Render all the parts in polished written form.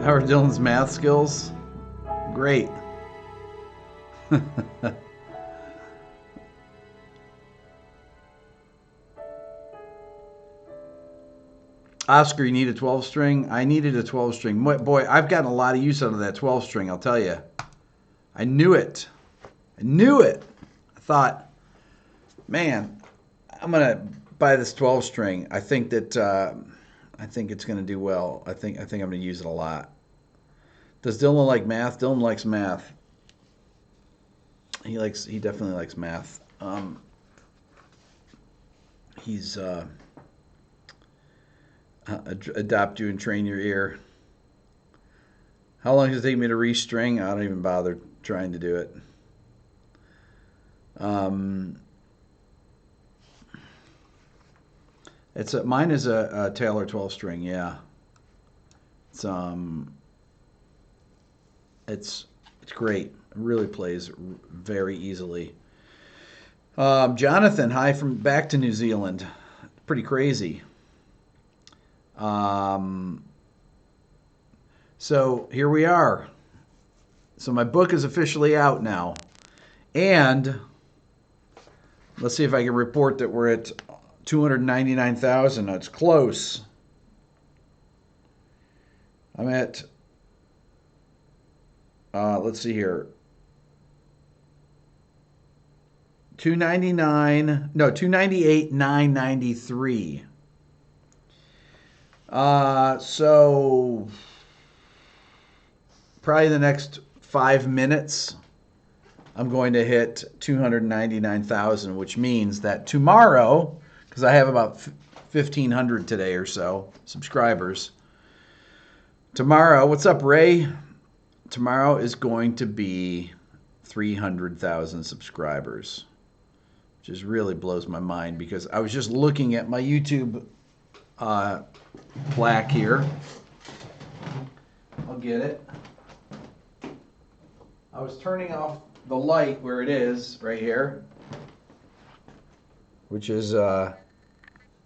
How are Dylan's math skills? Great. Oscar, you need a 12 string? I needed a 12 string. Boy, I've gotten a lot of use out of that 12 string, I'll tell you. I knew it. I knew it. I thought, man, I'm going to buy this 12 string. I think that I think it's going to do well. I think I'm going to use it a lot. Does Dylan like math? Dylan likes math. He definitely likes math. He's adopt you and train your ear. How long does it take me to restring? I don't even bother trying to do it. Mine is a Taylor 12 string. Yeah, it's great. It really plays very easily. Jonathan, hi from back to New Zealand. Pretty crazy. So here we are. So my book is officially out now. And let's see if I can report that we're at 299,000. It's close. I'm at, let's see here. 298,993. So probably the next 5 minutes, I'm going to hit 299,000, which means that tomorrow, because I have about 1,500 today or so subscribers. Tomorrow, what's up, Ray? Tomorrow is going to be 300,000 subscribers, which just really blows my mind because I was just looking at my YouTube plaque here. I'll get it. I was turning off the light where it is right here, which is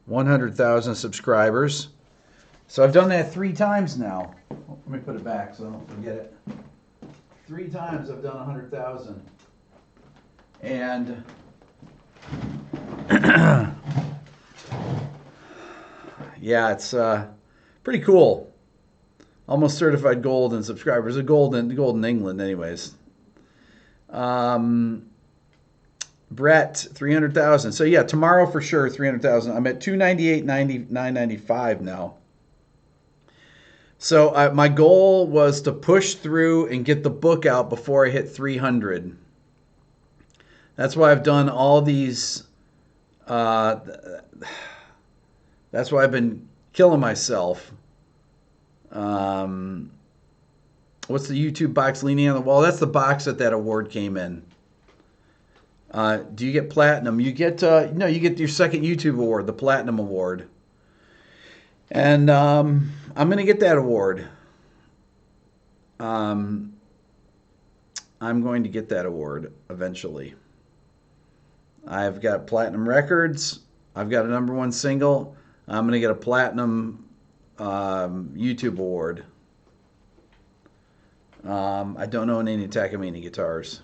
100,000 subscribers. So I've done that 3 times now. Let me put it back so I don't forget it. 3 times I've done 100,000. And yeah, it's pretty cool. Almost certified gold in subscribers. A gold in England anyways. Brett, 300,000. So yeah, tomorrow for sure 300,000. I'm at 298,995 now. So my goal was to push through and get the book out before I hit 300. That's why I've done all these. That's why I've been killing myself. What's the YouTube box leaning on the wall? That's the box that award came in. Do you get platinum? You get no. You get your second YouTube award, the Platinum Award. And I'm going to get that award. I'm going to get that award eventually. I've got platinum records. I've got a #1 single. I'm going to get a platinum YouTube award. I don't own any Takamine guitars.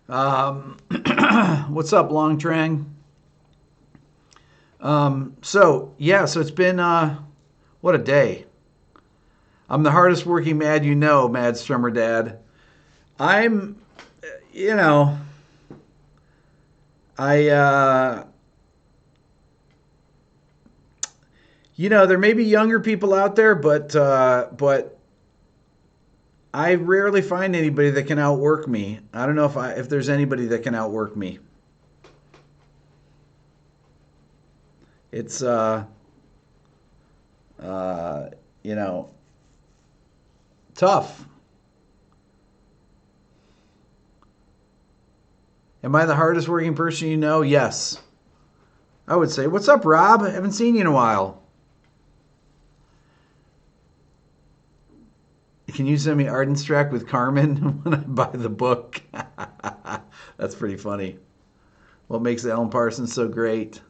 What's up, Long Trang? So it's been, what a day. I'm the hardest working Mad you know, Mad Strummer Dad. I'm, there may be younger people out there, but I rarely find anybody that can outwork me. I don't know if there's anybody that can outwork me. It's tough. Am I the hardest working person you know? Yes. I would say. What's up, Rob? I haven't seen you in a while. Can you send me Ardenstrack with Carmen when I buy the book? That's pretty funny. What makes Alan Parsons so great?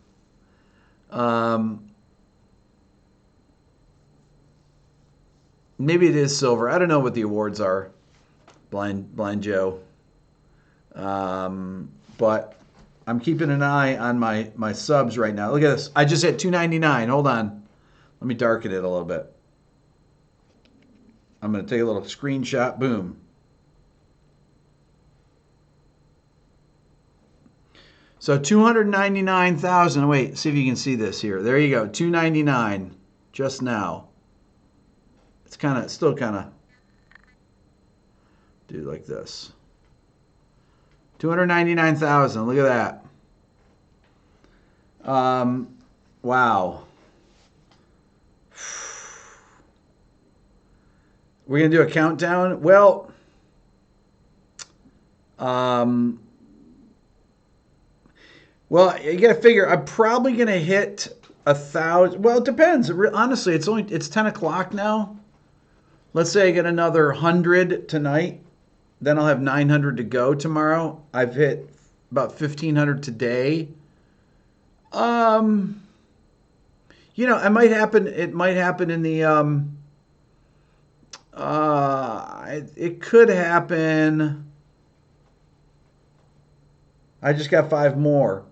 Maybe it is silver. I don't know what the awards are. Blind Joe. But I'm keeping an eye on my subs right now. Look at this. I just hit 299. Hold on. Let me darken it a little bit. I'm going to take a little screenshot. Boom. So 299,000. Wait, see if you can see this here. There you go. 299 just now. It's still kind of do like this. 299,000. Look at that. Wow. We're going to do a countdown. Well, you got to figure I'm probably going to hit 1,000. Well, it depends. Honestly, it's 10 o'clock now. Let's say I get another 100 tonight. Then I'll have 900 to go tomorrow. I've hit about 1,500 today. It might happen. It might happen in the it could happen. I just got 5 more.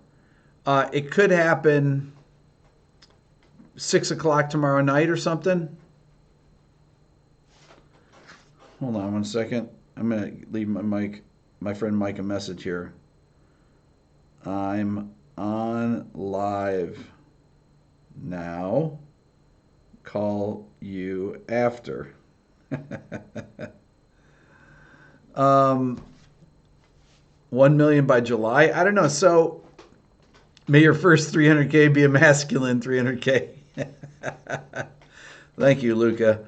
It could happen 6 o'clock tomorrow night or something. Hold on 1 second. I'm gonna leave my friend Mike a message here. I'm on live now. Call you after. 1 million by July. I don't know. So may your first 300K be a masculine 300K. Thank you, Luca.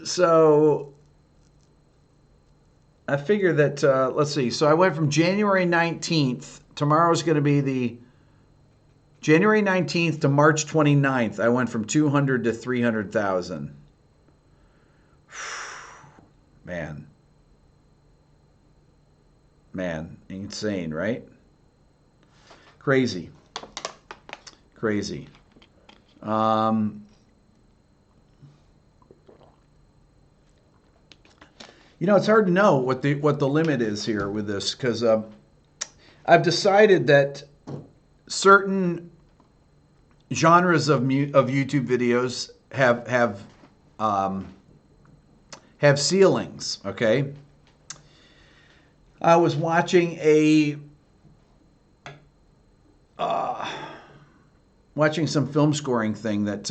So I figure that, let's see. So I went from January 19th. Tomorrow's going to be the January 19th to March 29th. I went from 200 to 300,000. Man, insane, right? Crazy. It's hard to know what the limit is here with this, because I've decided that certain genres of YouTube videos have ceilings. Okay, I was watching some film scoring thing that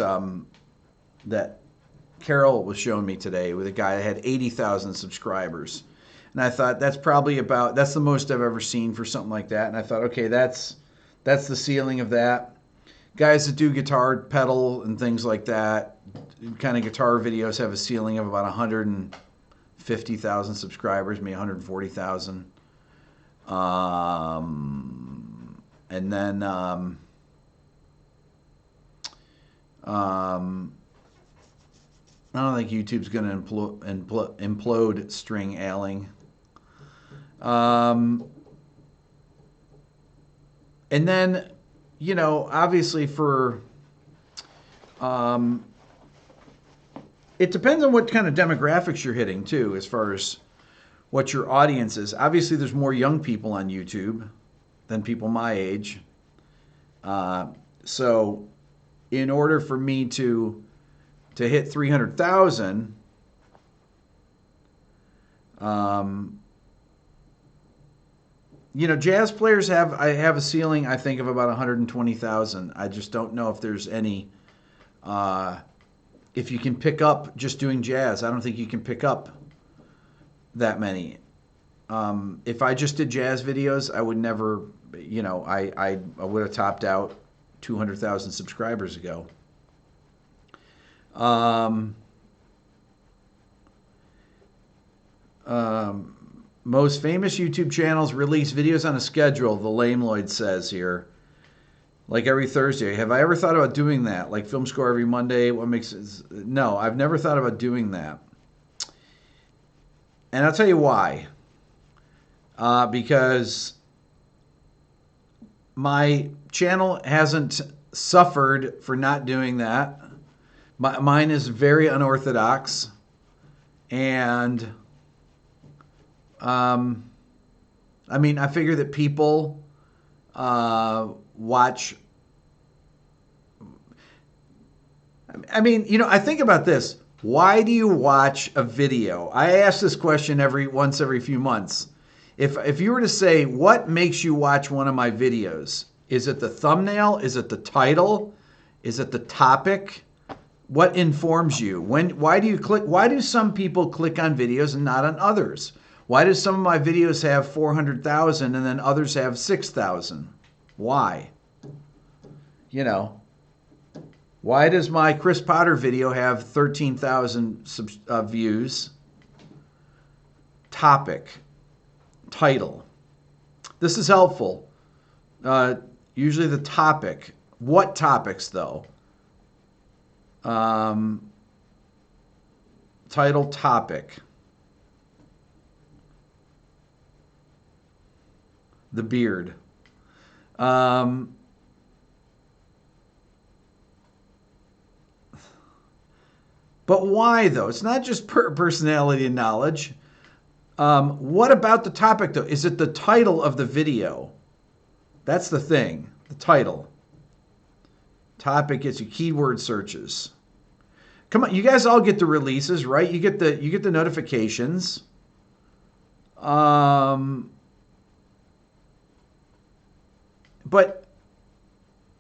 Carol was showing me today with a guy that had 80,000 subscribers. And I thought that's the most I've ever seen for something like that. And I thought, okay, that's the ceiling of that. Guys that do guitar pedal and things like that, kind of guitar videos, have a ceiling of about 150,000 subscribers, maybe 140,000. And then I don't think YouTube's going to implode string ailing. And then, obviously for, it depends on what kind of demographics you're hitting too, as far as what your audience is. Obviously there's more young people on YouTube than people my age. So in order for me to hit 300,000, jazz players have a ceiling, I think, of about 120,000. I just don't know if there's any, if you can pick up just doing jazz. I don't think you can pick up that many. If I just did jazz videos, I would never, I would have topped out 200,000 subscribers ago. Most famous YouTube channels release videos on a schedule, the Lame Lloyd says here. Like every Thursday. Have I ever thought about doing that? Like Film Score every Monday? No, I've never thought about doing that. And I'll tell you why. Because my channel hasn't suffered for not doing that. Mine is very unorthodox, and I mean, I figure that people watch. I mean, I think about this. Why do you watch a video? I ask this question every few months. If you were to say, what makes you watch one of my videos? Is it the thumbnail? Is it the title? Is it the topic? What informs you? Why do you click? Why do some people click on videos and not on others? Why do some of my videos have 400,000 and then others have 6,000? Why? Why does my Chris Potter video have 13,000 views? Topic, title. This is helpful. Usually the topic. What topics, though? Title, topic. The beard. But why, though? It's not just personality and knowledge. What about the topic, though? Is it the title of the video? That's the thing. The title. Topic gets you keyword searches. Come on, you guys all get the releases, right? You get the notifications. But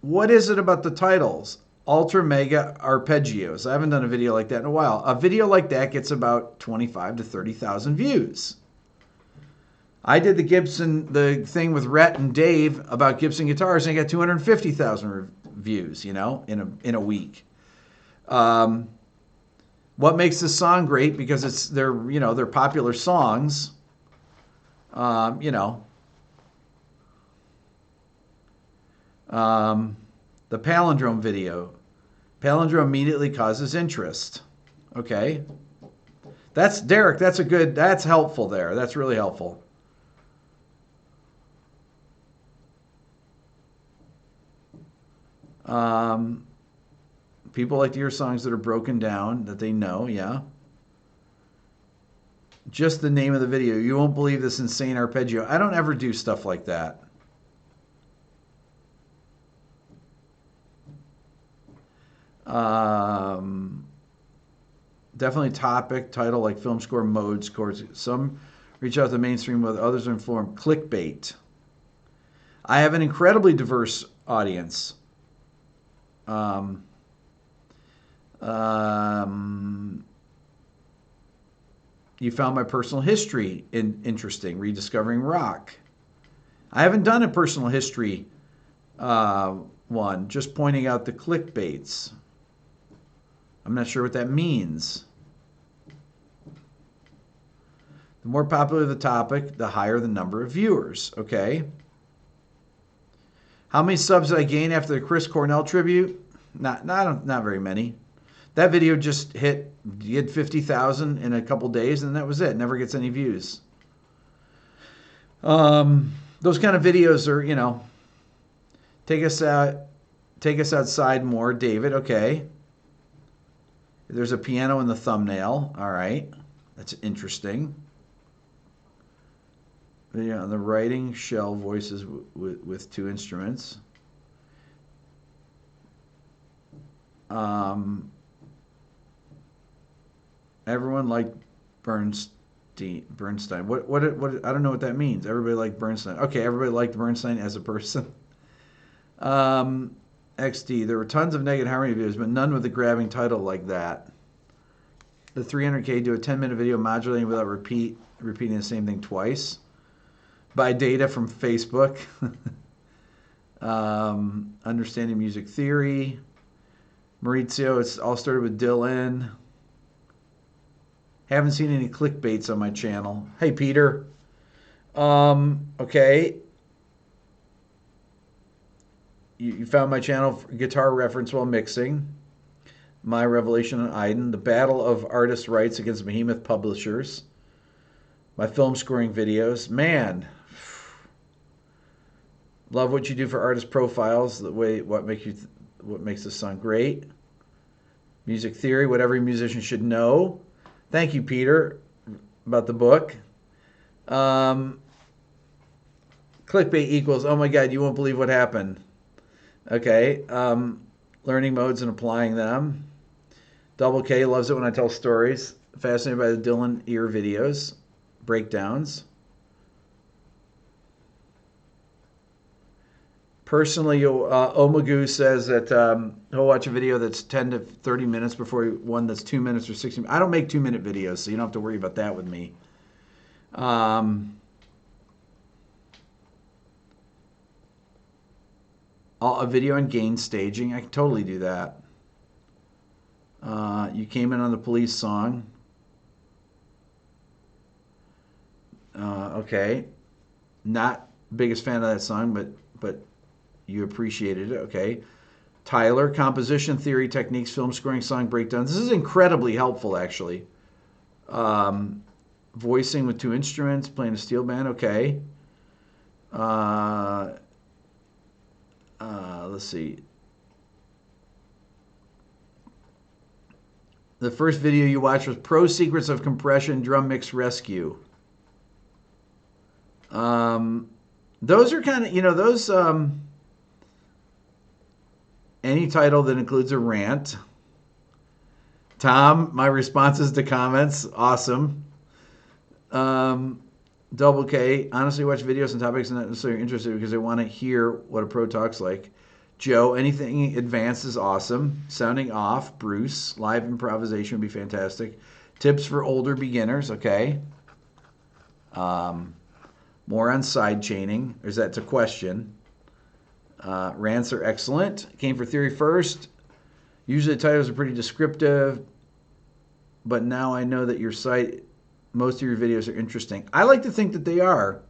what is it about the titles? Ultra mega arpeggios. I haven't done a video like that in a while. A video like that gets about 25 to 30,000 views. I did the thing with Rhett and Dave about Gibson guitars, and I got 250,000 views, in a week. What makes this song great? Because they're popular songs. The palindrome video. Palindrome immediately causes interest. Okay. That's Derek. That's helpful there. That's really helpful. People like to hear songs that are broken down, that they know, yeah. Just the name of the video. You won't believe this insane arpeggio. I don't ever do stuff like that. Definitely topic, title, like film score, modes, chords. Some reach out to the mainstream, while others are informed. Clickbait. I have an incredibly diverse audience. You found my personal history interesting. Rediscovering rock. I haven't done a personal history one. Just pointing out the clickbaits. I'm not sure what that means. The more popular the topic, the higher the number of viewers. Okay. How many subs did I gain after the Chris Cornell tribute? Not very many. That video just hit 50,000 in a couple days, and that was it. Never gets any views. Those kind of videos are, take us outside more, David. Okay. There's a piano in the thumbnail. All right. That's interesting. Yeah, the writing shell voices with two instruments. Everyone liked Bernstein. What? I don't know what that means. Everybody liked Bernstein. Okay, everybody liked Bernstein as a person. XD. There were tons of negative harmony videos, but none with a grabbing title like that. The 300K do a 10-minute video modulating without repeating the same thing twice. Buy data from Facebook. Understanding music theory. Maurizio, it's all started with Dylan. Haven't seen any clickbaits on my channel. Hey, Peter. Okay. You found my channel guitar reference while mixing. My revelation on Iden. The battle of artists' rights against behemoth publishers. My film scoring videos. Man. Love what you do for artist profiles. What makes this song great. Music theory, what every musician should know. Thank you, Peter, about the book. Clickbait equals, oh my God, you won't believe what happened. Okay. Learning modes and applying them. Double K loves it when I tell stories. Fascinated by the Dylan ear videos, breakdowns. Personally, Omagoo says that he'll watch a video that's 10 to 30 minutes before one that's 2 minutes or 60 minutes. I don't make 2-minute videos, so you don't have to worry about that with me. A video on gain staging. I can totally do that. You came in on the Police song. Okay. Not biggest fan of that song, but you appreciated it. Okay. Tyler, composition theory techniques, film scoring, song breakdowns. This is incredibly helpful, actually. Voicing with 2 instruments, playing a steel band. Okay. Let's see. The first video you watched was Pro Secrets of Compression Drum Mix Rescue. Those are kind of, those, any title that includes a rant. Tom, my responses to comments, awesome. Double K, honestly watch videos and topics and not necessarily interested because I want to hear what a pro talks like. Joe, anything advanced is awesome. Sounding off, Bruce, live improvisation would be fantastic. Tips for older beginners, okay. More on side chaining, or is that a question? Rants are excellent. Came for theory first. Usually the titles are pretty descriptive, but now I know that your site, most of your videos are interesting. I like to think that they are.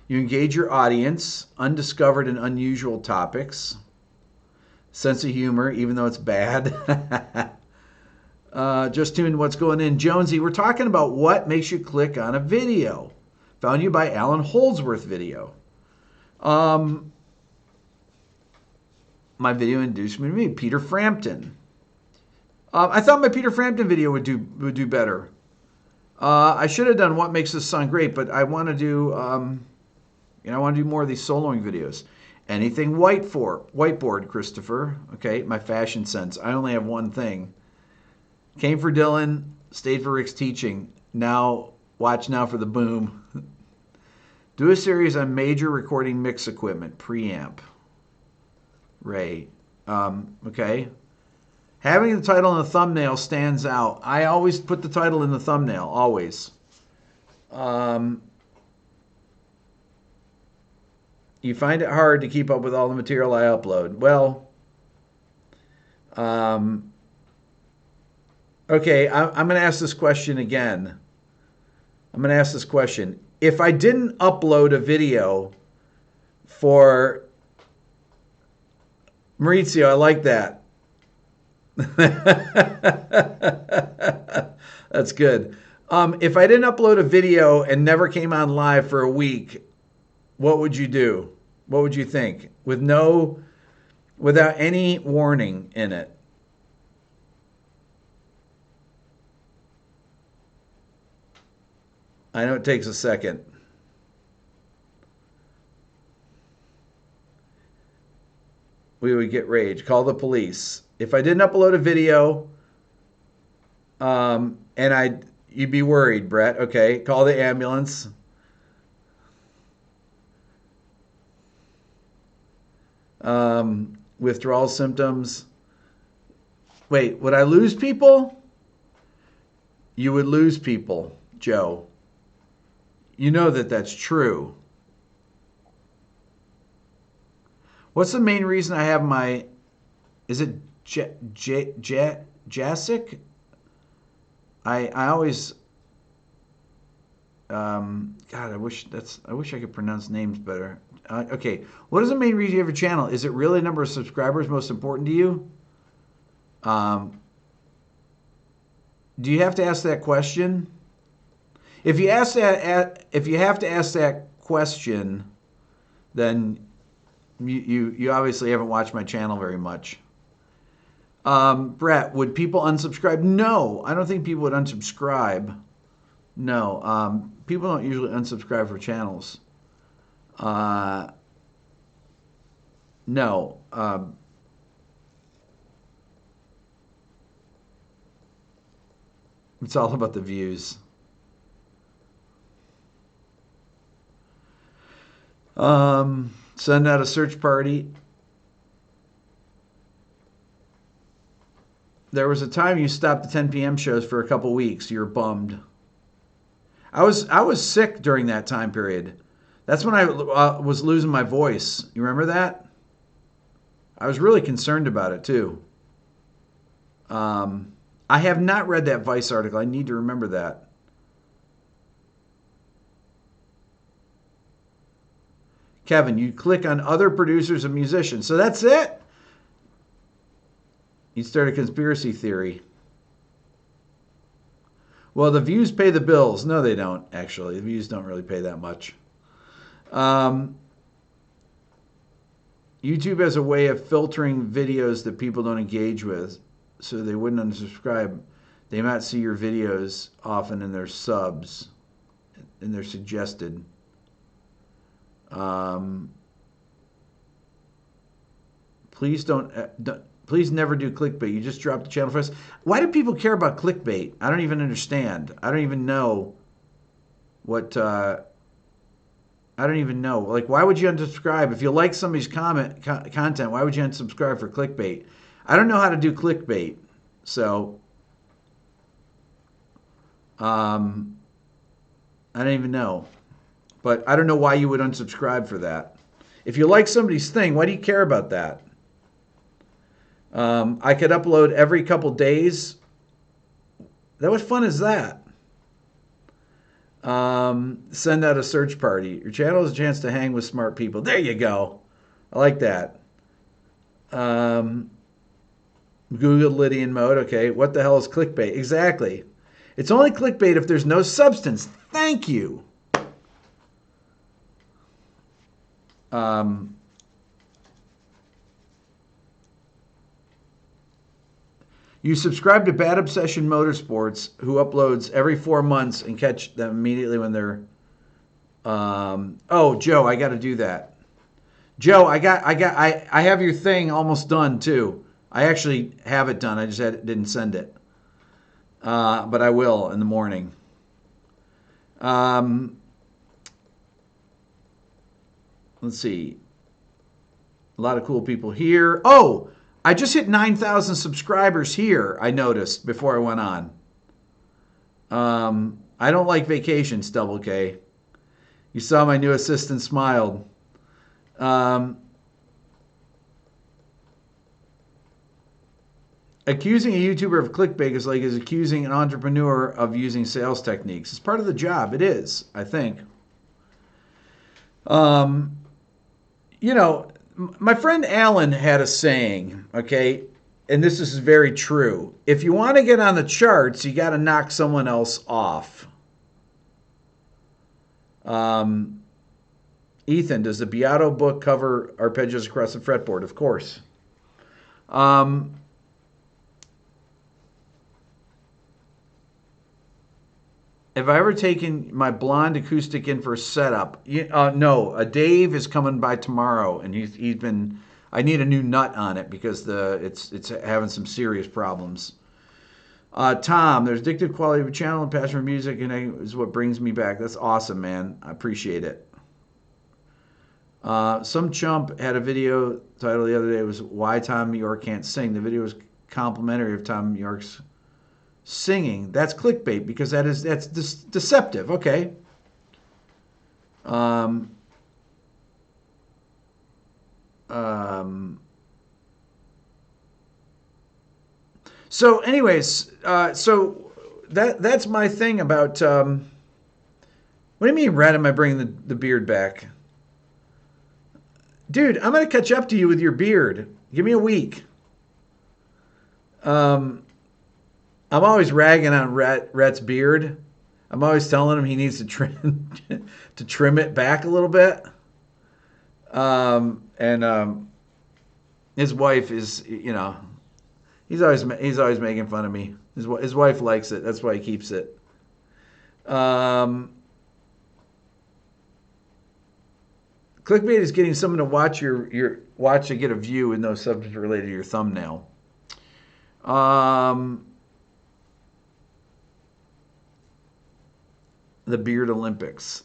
You engage your audience, undiscovered and unusual topics, sense of humor, even though it's bad. Just tuned what's going in. Jonesy, we're talking about what makes you click on a video. Found you by Alan Holdsworth video. My video induced me to meet Peter Frampton. I thought my Peter Frampton video would do better. I should have done what makes this song great, but I want to do I want to do more of these soloing videos. Anything whiteboard, Christopher. Okay, my fashion sense. I only have one thing. Came for Dylan, stayed for Rick's teaching. Now, watch now for the boom. Do a series on major recording mix equipment, preamp. Ray. Okay. Having the title in the thumbnail stands out. I always put the title in the thumbnail, always. You find it hard to keep up with all the material I upload. Well, okay, I'm going to ask this question again. I'm going to ask this question. If I didn't upload a video for Maurizio, I like that. That's good. If I didn't upload a video and never came on live for a week, what would you do? What would you think? Without any warning in it. I know it takes a second. We would get rage. Call the police. If I didn't upload a video, and you'd be worried, Brett. Okay, call the ambulance. Withdrawal symptoms. Wait, would I lose people? You would lose people, Joe. You know that that's true. What's the main reason I have my... Is it Jasic? I always... God, I wish I could pronounce names better. Okay, what is the main reason you have a channel? Is it really the number of subscribers most important to you? Do you have to ask that question? If you have to ask that question, then you obviously haven't watched my channel very much. Brett, would people unsubscribe? No, I don't think people would unsubscribe. No, people don't usually unsubscribe for channels. No. It's all about the views. Send out a search party. There was a time you stopped the 10 p.m. shows for a couple weeks. You were bummed. I was sick during that time period. That's when I was losing my voice. You remember that? I was really concerned about it too. I have not read that Vice article. I need to remember that. Kevin, you click on other producers and musicians. So that's it? You start a conspiracy theory. Well, the views pay the bills. No, they don't, actually. The views don't really pay that much. YouTube has a way of filtering videos that people don't engage with, so they wouldn't unsubscribe. They might see your videos often in their subs, and they're suggested. Please please never do clickbait. You just dropped the channel for us. Why do people care about clickbait? I don't even understand. I don't even know what. I don't even know. Like, why would you unsubscribe if you like somebody's content? Why would you unsubscribe for clickbait? I don't know how to do clickbait, so I don't even know. But I don't know why you would unsubscribe for that. If you like somebody's thing, why do you care about that? I could upload every couple days. What fun is that? Send out a search party. Your channel is a chance to hang with smart people. There you go. I like that. Google Lydian mode. Okay. What the hell is clickbait? Exactly. It's only clickbait if there's no substance. Thank you. You subscribe to Bad Obsession Motorsports, who uploads every 4 months, and catch them immediately when they're. Oh, Joe, I got to do that. Joe, I have your thing almost done too. I actually have it done. I just didn't send it, but I will in the morning. Let's see. A lot of cool people here. Oh, I just hit 9,000 subscribers here, I noticed before I went on. I don't like vacations, Double K. You saw my new assistant smiled. Accusing a YouTuber of clickbait is like accusing an entrepreneur of using sales techniques. It's part of the job. It is, I think. You know, my friend Alan had a saying, okay, and this is very true. If you want to get on the charts, you got to knock someone else off. Ethan, does the Beato book cover arpeggios across the fretboard? Of course. Have I ever taken my blonde acoustic in for a setup? No. Dave is coming by tomorrow, and he's been. I need a new nut on it because it's having some serious problems. Tom, there's addictive quality of a channel and passion for music, and is what brings me back. That's awesome, man. I appreciate it. Some chump had a video title the other day. It was "Why Tom York Can't Sing." The video was complimentary of Tom York's singing. That's clickbait because that's deceptive. Okay. So anyways, so that's my thing about what do you mean, Red? Am I bringing the beard back? Dude, I'm going to catch up to you with your beard. Give me a week. I'm always ragging on Rhett's beard. I'm always telling him he needs to trim it back a little bit. And his wife is, He's always making fun of me. His wife likes it. That's why he keeps it. Clickbait is getting someone to watch your watch to get a view with no subject related to your thumbnail. The Beard Olympics.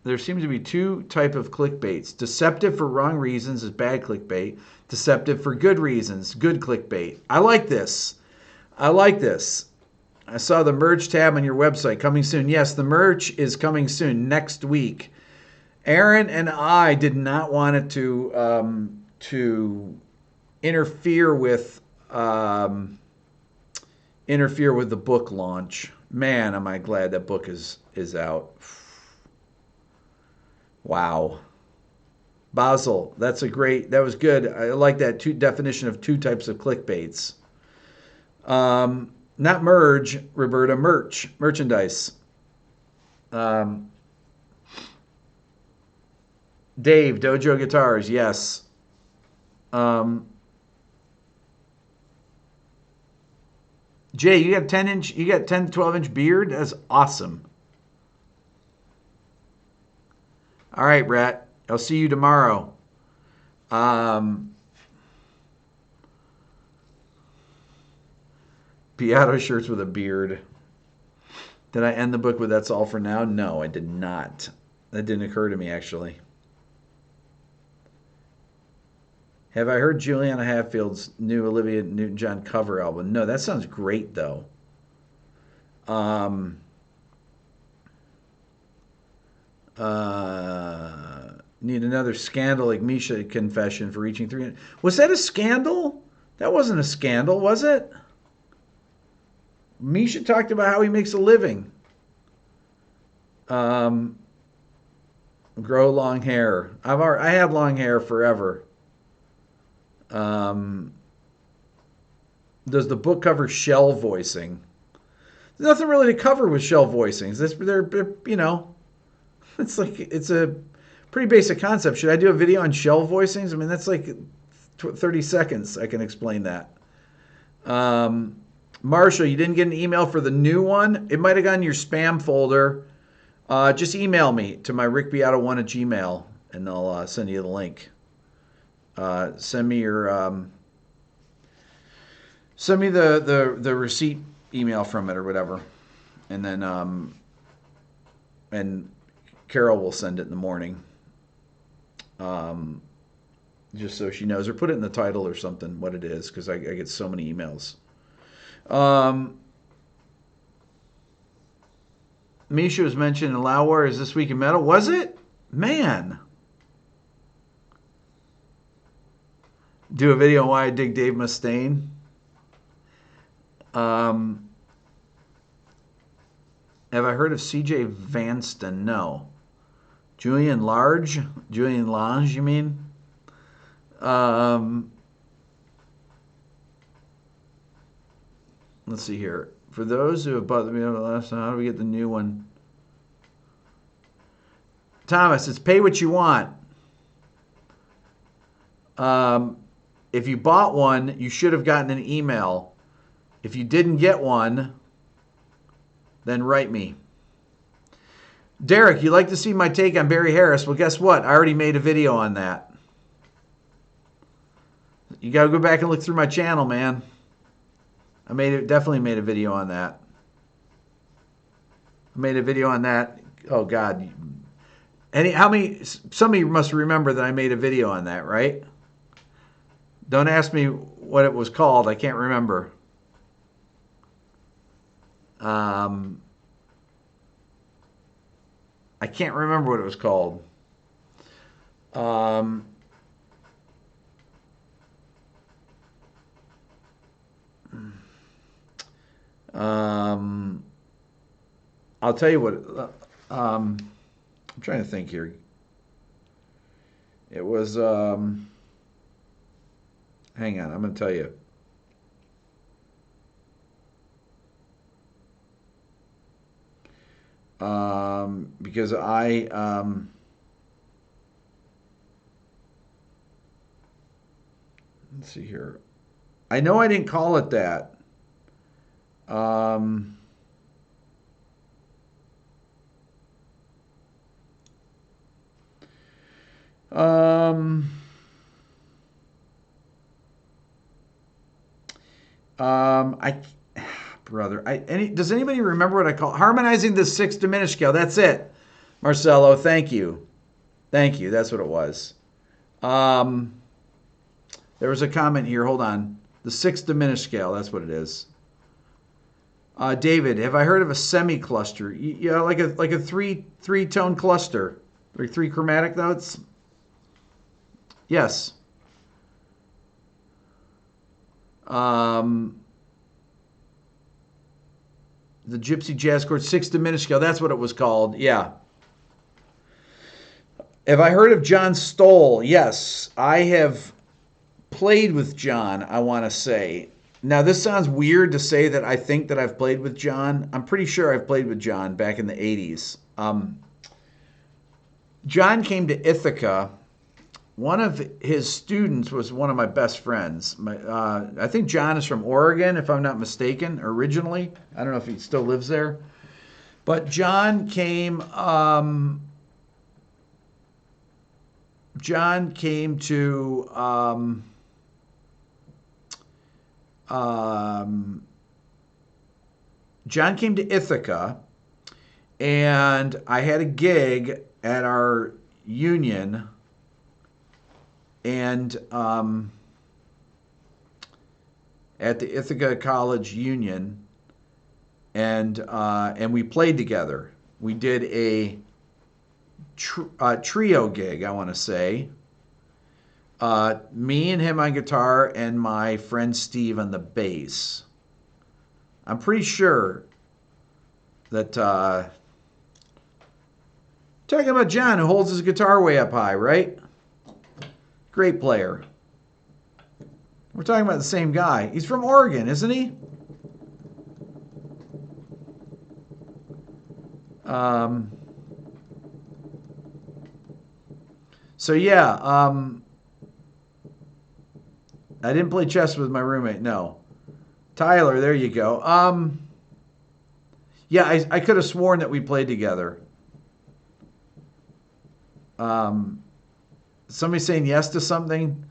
There seems to be two type of clickbaits. Deceptive for wrong reasons is bad clickbait. Deceptive for good reasons, good clickbait. I like this. I like this. I saw the merch tab on your website coming soon. Yes, the merch is coming soon next week. Aaron and I did not want it to interfere with the book launch. Man, am I glad that book is out. Wow. Basel, that was good. I like that definition of two types of clickbaits. Not merge, Roberta, merchandise. Dave, Dojo Guitars, yes. Jay, you got 10 to 12 inch beard? That's awesome. All right, Brett. I'll see you tomorrow. Beato shirts with a beard. Did I end the book with "That's all for now"? No, I did not. That didn't occur to me, actually. Have I heard Juliana Hatfield's new Olivia Newton-John cover album? No, that sounds great, though. Need another scandal like Misha confession for reaching 300. Was that a scandal? That wasn't a scandal, was it? Misha talked about how he makes a living. Grow long hair. I had long hair forever. Does the book cover shell voicing? There's nothing really to cover with shell voicings. They're it's a pretty basic concept. Should I do a video on shell voicings? I mean, that's like 30 seconds. I can explain that. Marshall, you didn't get an email for the new one? It might have gone in your spam folder. Just email me to my rickbeato1 at gmail, and I'll send you the link. Send me your send me the receipt email from it or whatever, and then and Carol will send it in the morning. Just so she knows, or put it in the title or something what it is, because I get so many emails. Misha was mentioned in Lauer is this week in metal. Was it? Man. Do a video on why I dig Dave Mustaine. Have I heard of CJ Vanston? No. Julian Lange, you mean? Let's see here. For those who have bought the video last time, how do we get the new one? Thomas, it's pay what you want. If you bought one, you should have gotten an email. If you didn't get one, then write me. Derek, you like to see my take on Barry Harris? Well, guess what? I already made a video on that. You got to go back and look through my channel, man. I definitely made a video on that. I made a video on that. Oh God. Some of you must remember that I made a video on that, right? Don't ask me what it was called. I can't remember. I can't remember what it was called. I'll tell you what. I'm trying to think here. It was. Hang on, I'm going to tell you. Because let's see here. I know I didn't call it that. Um, um, I, brother, does anybody remember what I call harmonizing the sixth diminished scale? That's it, Marcelo. Thank you, thank you. That's what it was. Um, there was a comment here. Hold on, the sixth diminished scale. That's what it is. David, have I heard of a semi-cluster? Yeah, like a three tone cluster, like three chromatic notes. Yes. Um, the Gypsy Jazz Chord sixth diminished scale. That's what it was called. Yeah. Have I heard of John Stoll? Yes, I have played with John. I want to say. Now this sounds weird to say that I think that I've played with John. I'm pretty sure I've played with John back in the '80s. John came to Ithaca. One of his students was one of my best friends. I think John is from Oregon, if I'm not mistaken, originally. I don't know if he still lives there. But John came to John came to Ithaca, and I had a gig at our union, and at the Ithaca College Union, and we played together. We did a trio gig, I want to say. Me and him on guitar, and my friend Steve on the bass. I'm pretty sure that talking about John, who holds his guitar way up high, right? Great player. We're talking about the same guy. He's from Oregon, isn't he? So yeah, I didn't play chess with my roommate. No, Tyler, there you go. Yeah, I could have sworn that we played together. Somebody saying yes to something.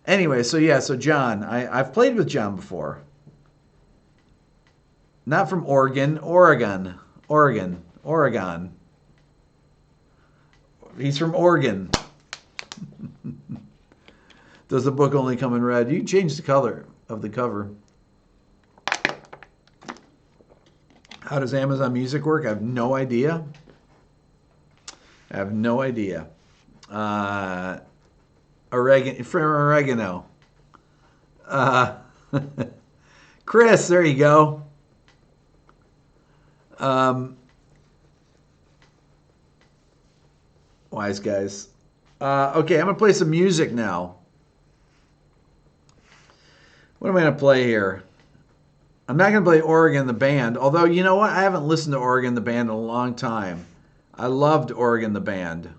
Anyway, so yeah, so John, I've played with John before. Not from Oregon, Oregon. He's from Oregon. Does the book only come in red? You can change the color of the cover. How does Amazon Music work? I have no idea. Oregano. Chris, there you go. Wise guys. Okay, I'm going to play some music now. What am I going to play here? I'm not going to play Oregon the band, although, you know what? I haven't listened to Oregon the band in a long time. I loved Oregon the band.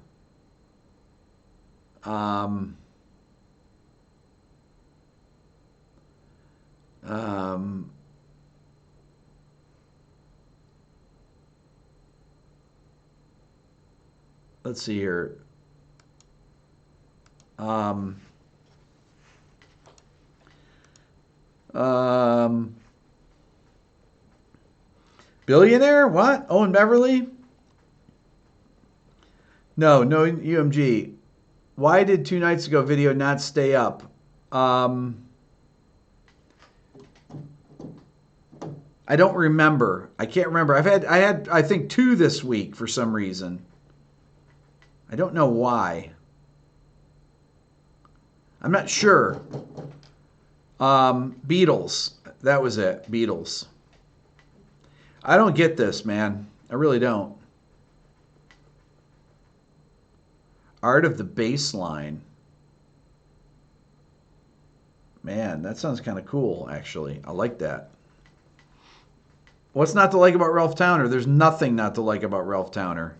Let's see here. Billionaire? What? Owen Beverly? No UMG. Why did 2 nights ago video not stay up? I don't remember. I can't remember. I had I think 2 this week for some reason. I don't know why. I'm not sure. Beatles. That was it. Beatles. I don't get this, man. I really don't. Art of the Bass Line. Man, that sounds kind of cool, actually. I like that. What's not to like about Ralph Towner? There's nothing not to like about Ralph Towner.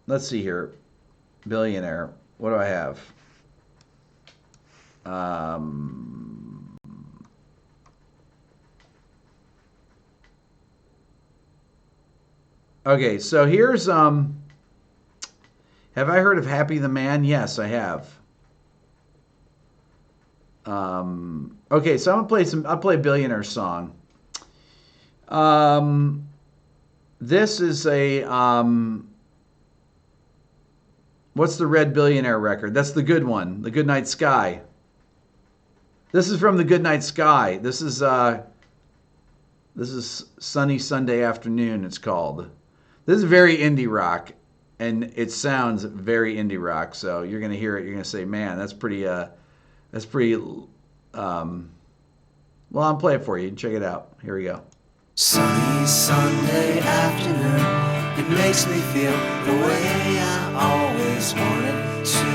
Let's see here. Billionaire. What do I have? Okay, so here's have I heard of Happy the Man? Yes, I have. Okay, so I'll play a Billionaire song. This is a what's the Red Billionaire record? That's the good one, the Goodnight Sky. This is from the Goodnight Sky. This is Sunny Sunday Afternoon. It's called. This is very indie rock, and it sounds very indie rock. So you're gonna hear it. You're gonna say, "Man, that's pretty." That's pretty. Well, I'll play it for you. Check it out. Here we go. Sunny Sunday afternoon, it makes me feel the way I always wanted to.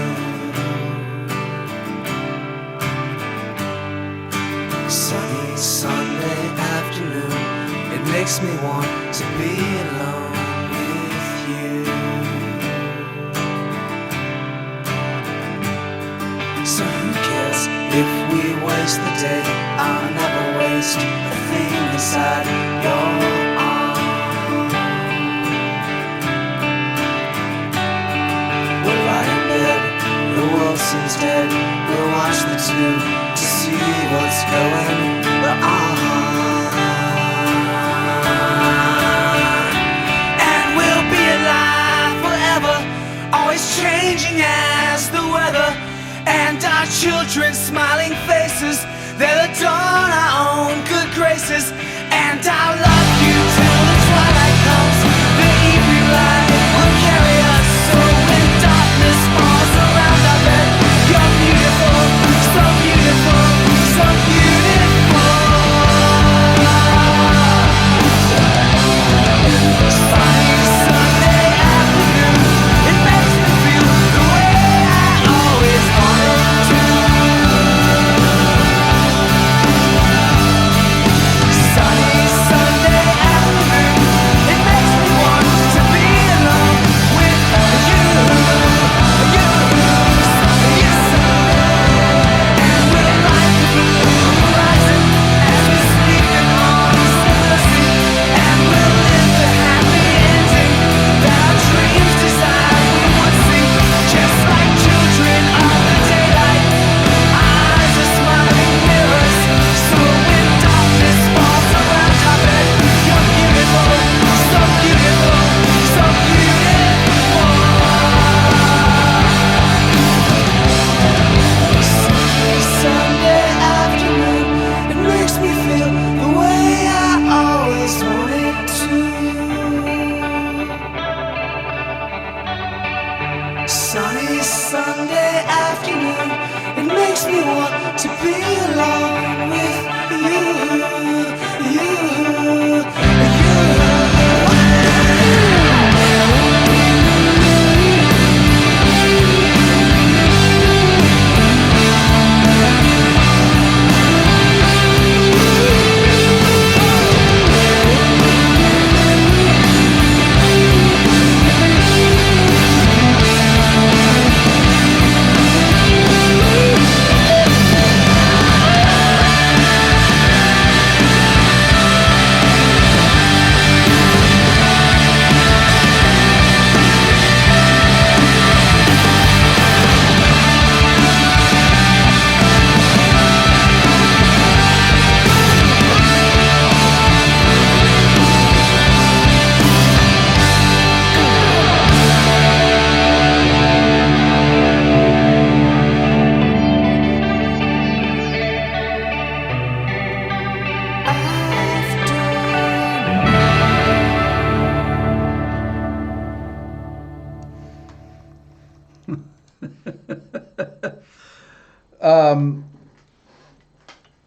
Sunny Sunday afternoon, it makes me want to be alone with you. So who cares if we waste the day? I'll never waste a thing inside your arms. We'll lie in bed, the world seems dead. We'll watch the tube to see what's going on. And we'll be alive forever, always changing as the weather. And our children's smiling faces, they'll adorn our own good graces. And I'll love you till the twilight comes. The evening light will carry us. So when darkness falls around our bed, you're beautiful, so beautiful, so beautiful. Sunny Sunday afternoon, it makes me feel the way I always wanted to. Sunny Sunday afternoon, it makes me want to be alone with you, you, you. And we'll light the blue horizon as we sleep in arms of the sea. And we'll live the happy ending that our dreams desire we would see. Just like children of the daylight, eyes are smiling mirrors. So when darkness falls around our bed, you're beautiful, so beautiful, so beautiful. Sunny Sunday afternoon, it makes me feel the way I always wanted to. Sunny Sunday afternoon, it makes me want to be alone with you, you, you.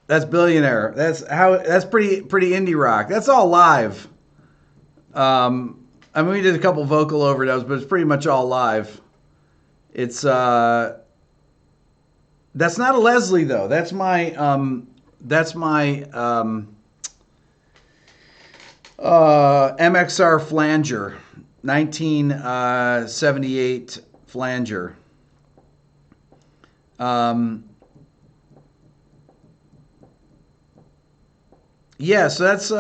That's Billionaire. That's pretty indie rock. That's all live. I mean, we did a couple vocal overdubs, but it's pretty much all live. It's that's not a Leslie though. That's my MXR flanger, 1978 flanger. Yeah, so that's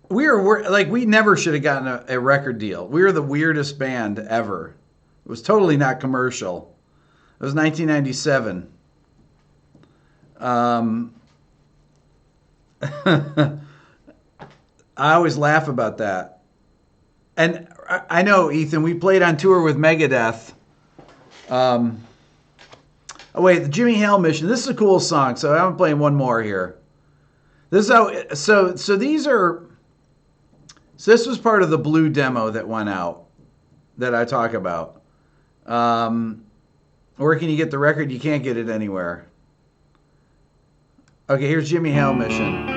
we're like we never should have gotten a record deal. We were the weirdest band ever. It was totally not commercial. It was 1997. I always laugh about that. And I know, Ethan, we played on tour with Megadeth. Oh wait, the Jimmy Hale Mission. This is a cool song, so I'm playing one more here. This is how. So these are. So this was part of the Blue demo that went out that I talk about. Where can you get the record? You can't get it anywhere. Okay, here's Jimmy Hale Mission.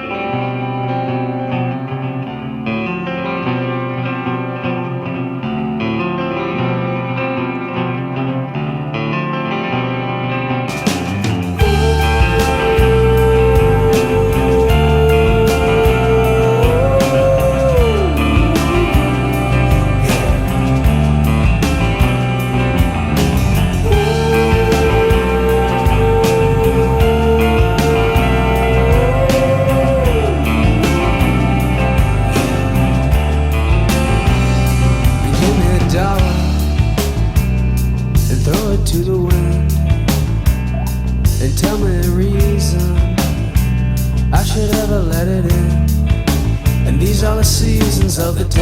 Of the day,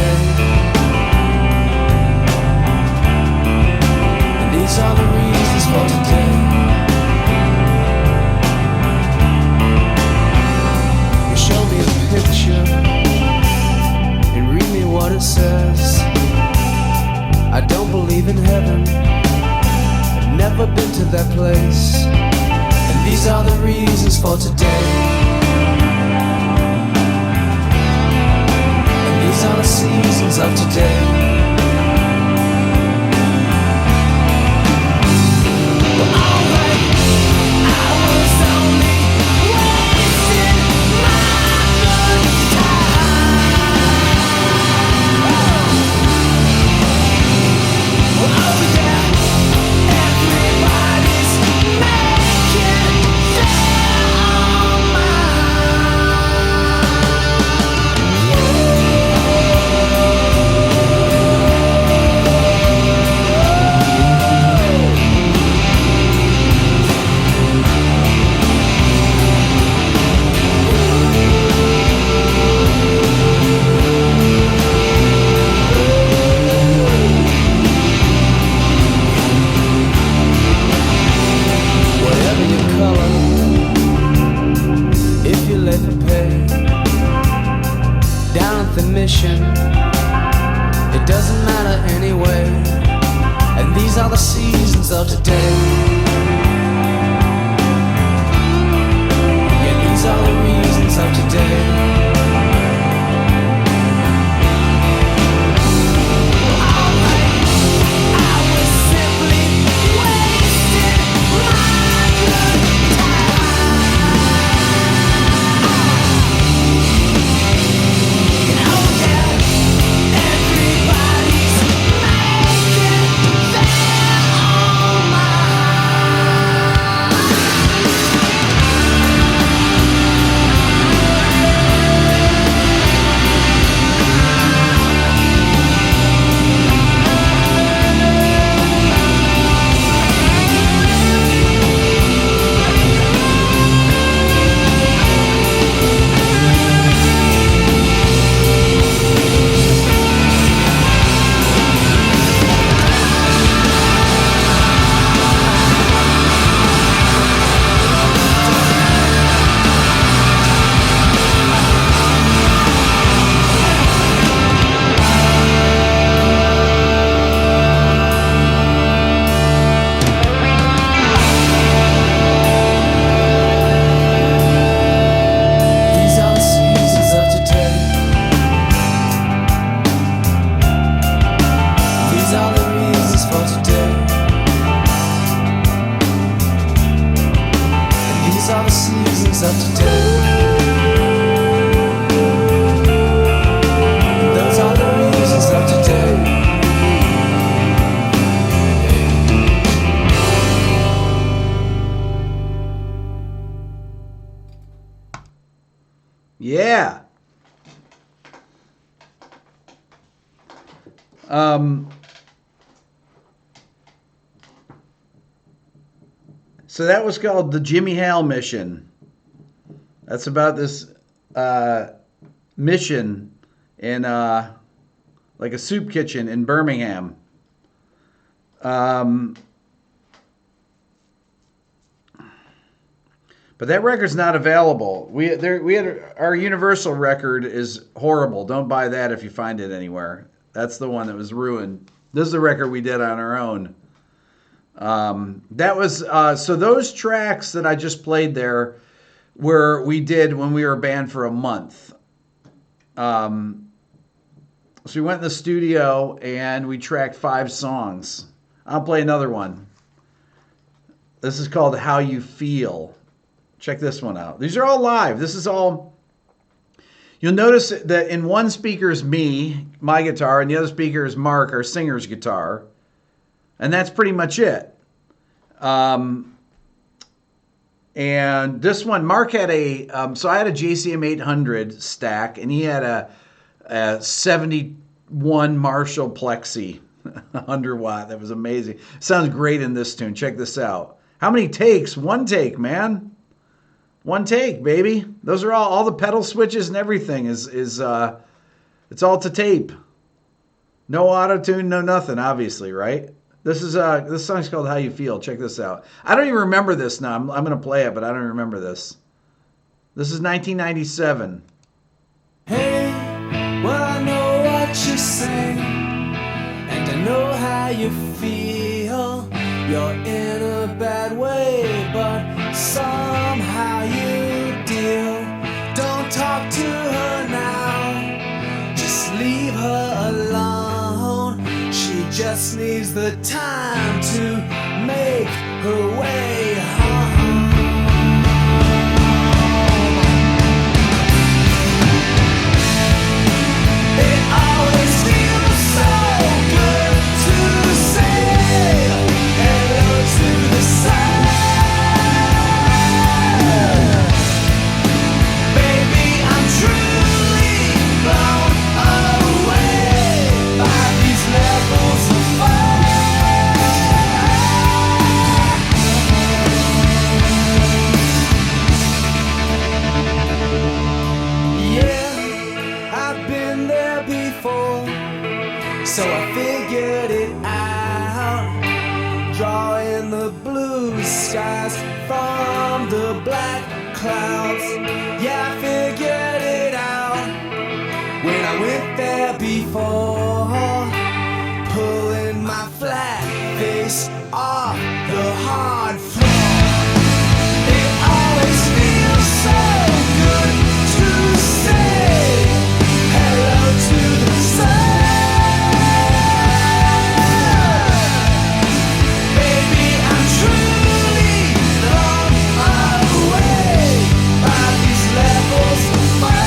and these are the reasons for today. You show me a picture and read me what it says. I don't believe in heaven, I've never been to that place, and these are the reasons for today. These are the seasons of today. It doesn't matter anyway, and these are the seasons of today. Yeah, these are the reasons of today. Yeah. So that was called the Jimmy Hale mission. That's about this mission in like a soup kitchen in Birmingham. But that record's not available. We had our Universal record is horrible. Don't buy that if you find it anywhere. That's the one that was ruined. This is the record we did on our own. That was so those tracks that I just played there we did when we were a band for a month. So we went in the studio and we tracked 5 songs. I'll play another one. This is called How You Feel. Check this one out. These are all live. This is all... You'll notice that in one speaker is me, my guitar, and the other speaker is Mark, our singer's guitar. And that's pretty much it. And this one, Mark had so I had a JCM 800 stack, and he had a 71 Marshall Plexi 100 watt. That was amazing. Sounds great in this tune. Check this out. How many takes? 1 take, man. 1 take, baby. Those are all the pedal switches and everything is it's all to tape. No auto-tune, no nothing, obviously, right? This song's called How You Feel. Check this out. I don't even remember this now. I'm going to play it, but I don't remember this. This is 1997. Hey, well, I know what you say, and I know how you feel. You're in a bad way, but somehow you deal. Don't talk to her now, just leave her alone. She just needs the time to make her way home. It always feels so good to say hello to the sun. Baby, I'm truly blown away by these levels of fun. Yeah, I've been there before, so I figured it out. Drawing the blue skies from the black clouds. Yeah, I figured it out when I went there before. Pulling my flat face off the hard floor. It always feels so good to say hello to the sun. Baby, I'm truly blown away by these levels of fun.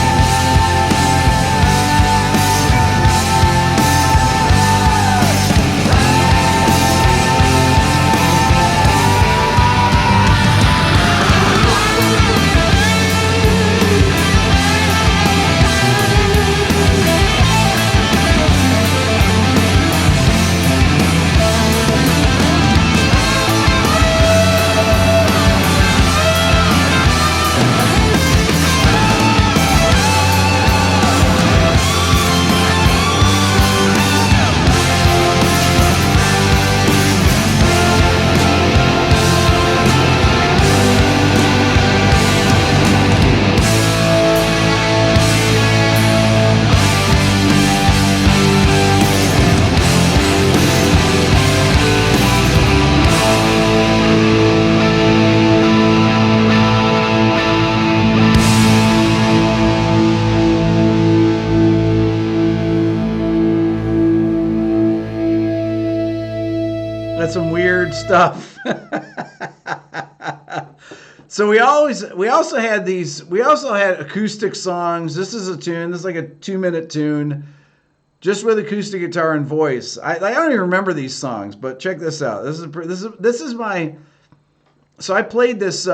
That's some weird stuff. So we also had acoustic songs. This is a tune. This is like a 2-minute tune, just with acoustic guitar and voice. I don't even remember these songs, but check this out. This is my. So I played this.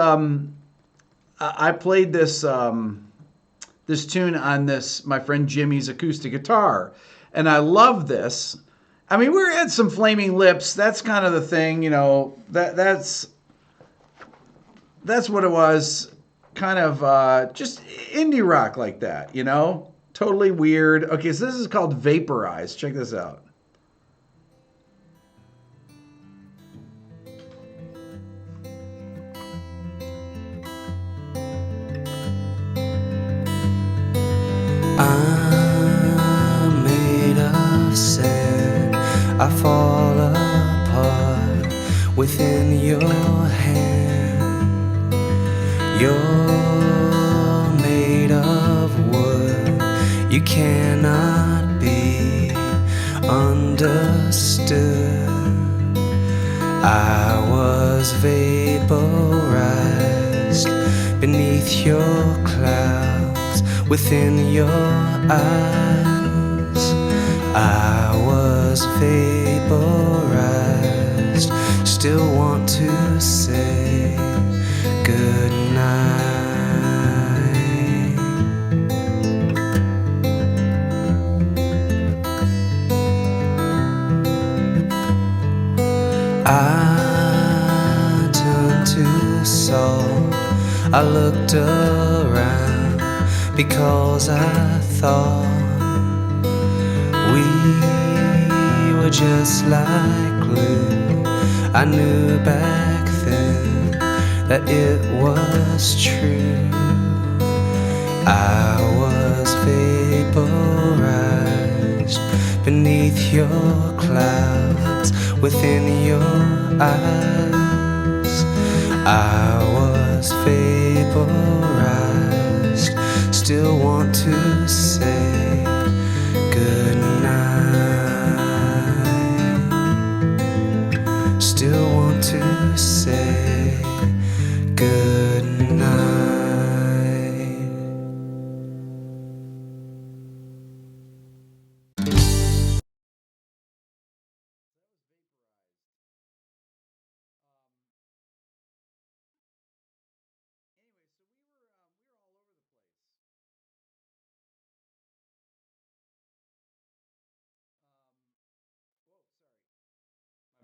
This this tune on this, my friend Jimmy's acoustic guitar. And I love this. I mean, we had some Flaming Lips. That's kind of the thing, that's what it was. Kind of just indie rock like that, Totally weird. Okay, so this is called Vaporize. Check this out. I'm made of sand. I fall apart within your hand. You're made of wood. You cannot be understood. I was vaporized beneath your clouds, within your eyes. I was vaporized, still want to say good night. I turned to salt. I looked around because I thought we were just like glue. I knew back then that it was true. I was vaporized beneath your clouds, within your eyes. I was vaporized, still want to say good night. Still want to say good night.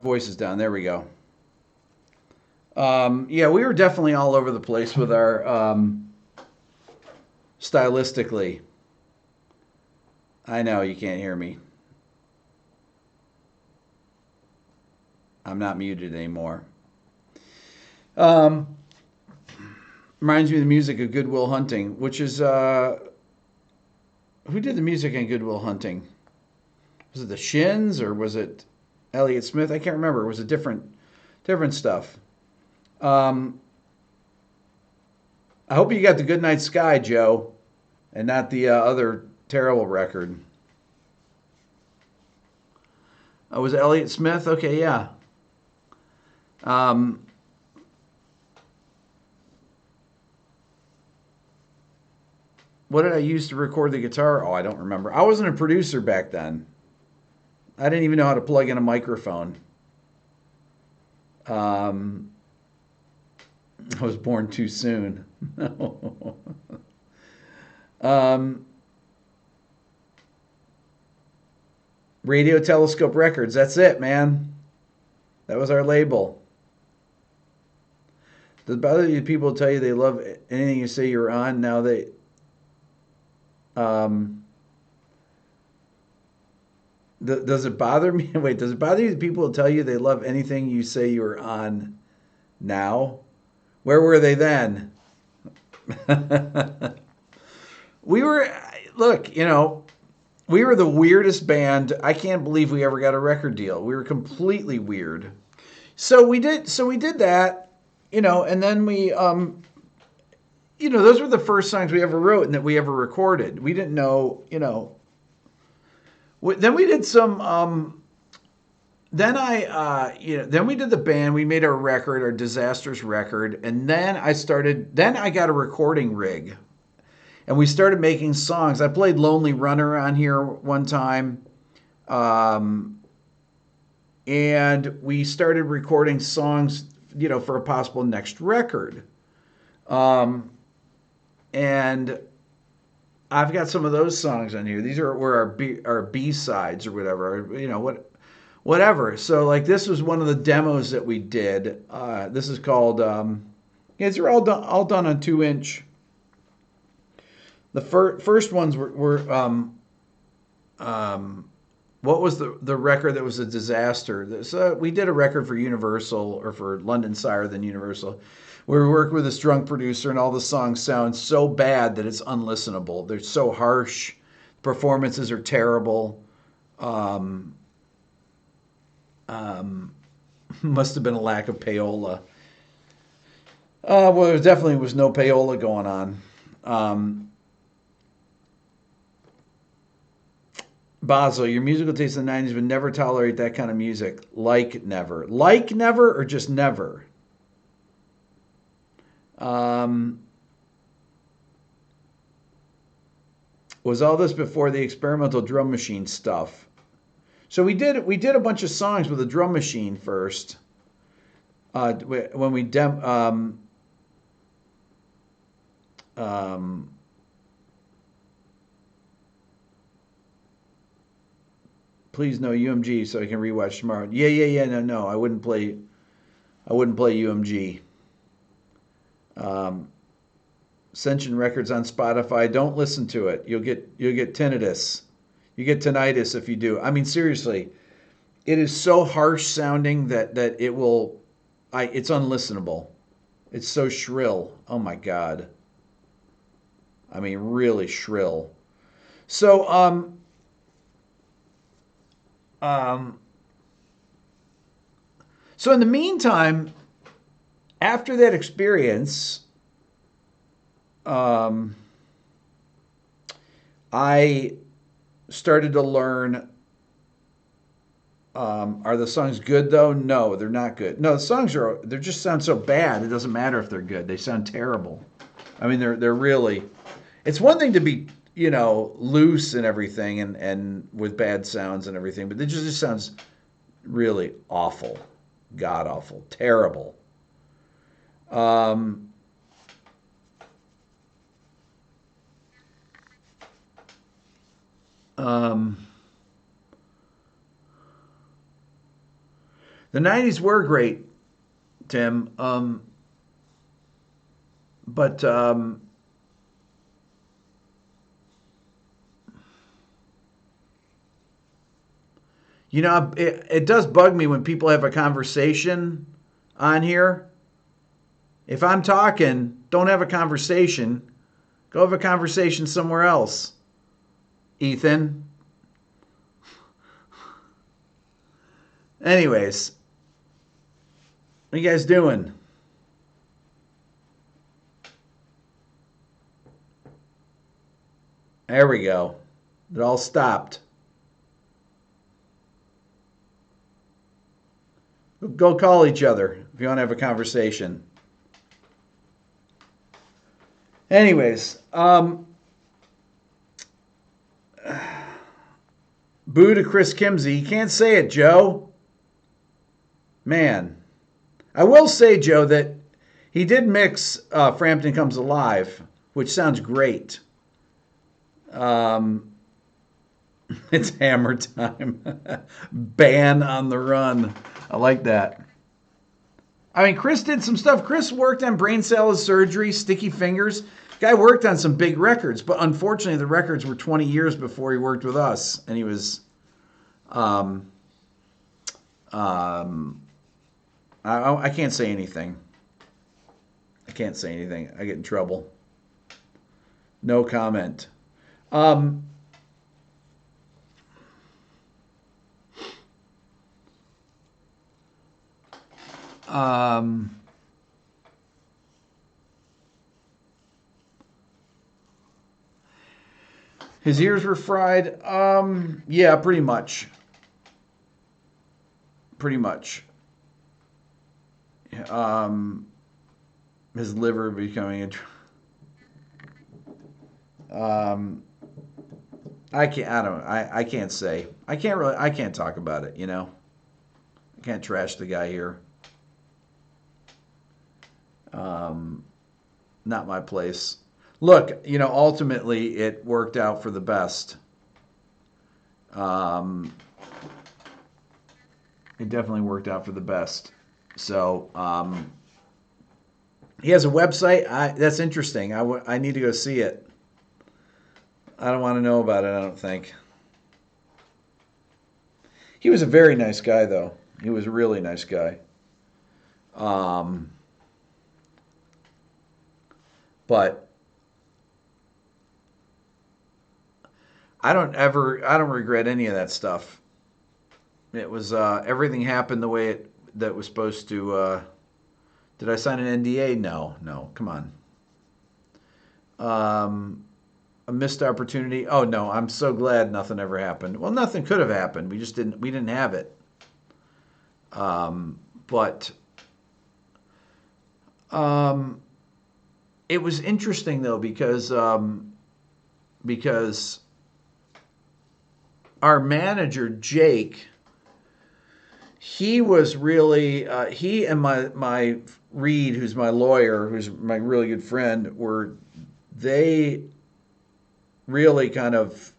Voice is down. There we go. Yeah, we were definitely all over the place with our stylistically. I know you can't hear me. I'm not muted anymore. Reminds me of the music of Good Will Hunting, which is who did the music in Good Will Hunting? Was it the Shins or was it Elliott Smith? I can't remember. It was a different stuff. I hope you got the Good Night Sky, Joe, and not the other terrible record. Oh, was it Elliott Smith? Okay, yeah. What did I use to record the guitar? Oh, I don't remember. I wasn't a producer back then. I didn't even know how to plug in a microphone. I was born too soon. Radio Telescope Records. That's it, man. That was our label. Does it bother you people tell you they love anything you say you're on? Now they... does it bother me? Wait, does it bother you that people tell you they love anything you say you're on now? Where were they then? We were, look, we were the weirdest band. I can't believe we ever got a record deal. We were completely weird. So we did that, and then we, those were the first songs we ever wrote and that we ever recorded. We didn't know, Then we did some, then we did the band. We made our record, our Disasters record. And then I got a recording rig. And we started making songs. I played Lonely Runner on here one time. And we started recording songs, for a possible next record. And I've got some of those songs on here. These are where our B sides or whatever. Whatever. So like this was one of the demos that we did. This is called. Yeah, these are all done on 2-inch. The first ones were what was the record that was a disaster? So we did a record for Universal or for London Sire than Universal. Where we work with this drunk producer and all the songs sound so bad that it's unlistenable. They're so harsh. Performances are terrible. Must have been a lack of payola. Well, there definitely was no payola going on. Basel, your musical taste in the 90s would never tolerate that kind of music. Like never. Like never or just never? Was all this before the experimental drum machine stuff? So we did a bunch of songs with a drum machine first. When we please no UMG so I can rewatch tomorrow. Yeah. No. I wouldn't play UMG. Ascension Records on Spotify. Don't listen to it. You'll get tinnitus. You get tinnitus if you do. I mean, seriously, it is so harsh sounding that it will. It's unlistenable. It's so shrill. Oh my god. I mean, really shrill. So so in the meantime, after that experience, I started to learn. Are the songs good though? No, they're not good. No, the songs they just sound so bad. It doesn't matter if they're good. They sound terrible. I mean, they're really. It's one thing to be loose and everything and with bad sounds and everything, but it just sounds really awful, god awful, terrible. The 90s were great, Tim. But it does bug me when people have a conversation on here. If I'm talking, don't have a conversation. Go have a conversation somewhere else, Ethan. Anyways, what are you guys doing? There we go. It all stopped. Go call each other if you want to have a conversation. Anyways, boo to Chris Kimsey. You can't say it, Joe. Man. I will say, Joe, that he did mix Frampton Comes Alive, which sounds great. It's hammer time. Ban on the run. I like that. I mean, Chris did some stuff. Chris worked on Brain Salad Surgery, Sticky Fingers. Guy worked on some big records, but unfortunately the records were 20 years before he worked with us. And he was... I can't say anything. I can't say anything. I get in trouble. No comment. His ears were fried. Yeah, pretty much. Pretty much. His liver becoming I can't say. I can't talk about it, I can't trash the guy here. Not my place. Look, ultimately it worked out for the best. It definitely worked out for the best. So he has a website. That's interesting. I need to go see it. I don't want to know about it, I don't think. He was a very nice guy, though. He was a really nice guy. But I don't regret any of that stuff. It was everything happened the way that was supposed to. Did I sign an NDA? No, come on. A missed opportunity. Oh no, I'm so glad nothing ever happened. Well, nothing could have happened. We didn't have it. But it was interesting though because our manager Jake, he was really he and my Reed, who's my lawyer, who's my really good friend, they really kind of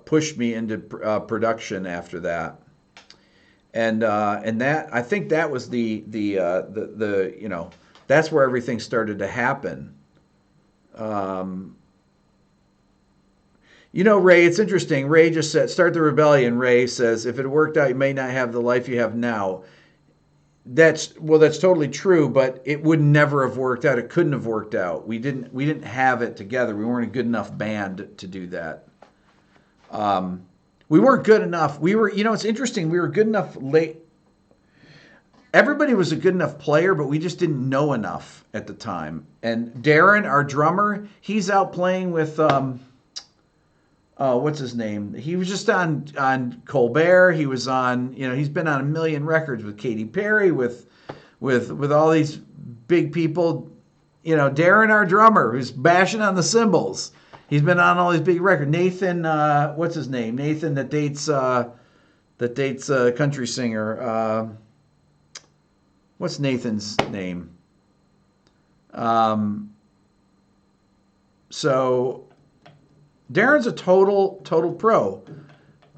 pushed me into production after that, and that I think that was the that's where everything started to happen. Ray, it's interesting. Ray just said, "Start the rebellion." Ray says, "If it worked out, you may not have the life you have now." That's totally true, but it would never have worked out. It couldn't have worked out. We didn't have it together. We weren't a good enough band to do that. We weren't good enough. We were, it's interesting. We were good enough late. Everybody was a good enough player, but we just didn't know enough at the time. And Darren, our drummer, he's out playing with what's his name? He was just on Colbert. He was on, he's been on a million records with Katy Perry, with all these big people. Darren, our drummer, who's bashing on the cymbals. He's been on all these big records. Nathan, what's his name? Nathan that dates a country singer. What's Nathan's name? So Darren's a total pro,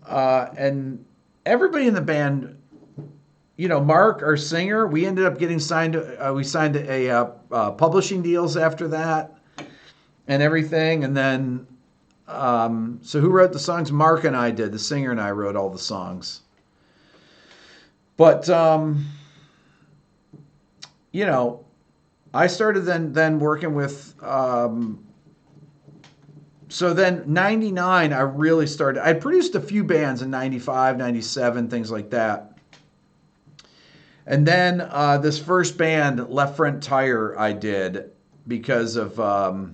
and everybody in the band, Mark, our singer, we ended up getting signed. We signed a publishing deals after that, and everything. And then, so who wrote the songs? Mark and I did. The singer and I wrote all the songs. But I started then working with. So then 99, I really started. I produced a few bands in 95, 97, things like that. And then this first band, Left Front Tire, I did because of my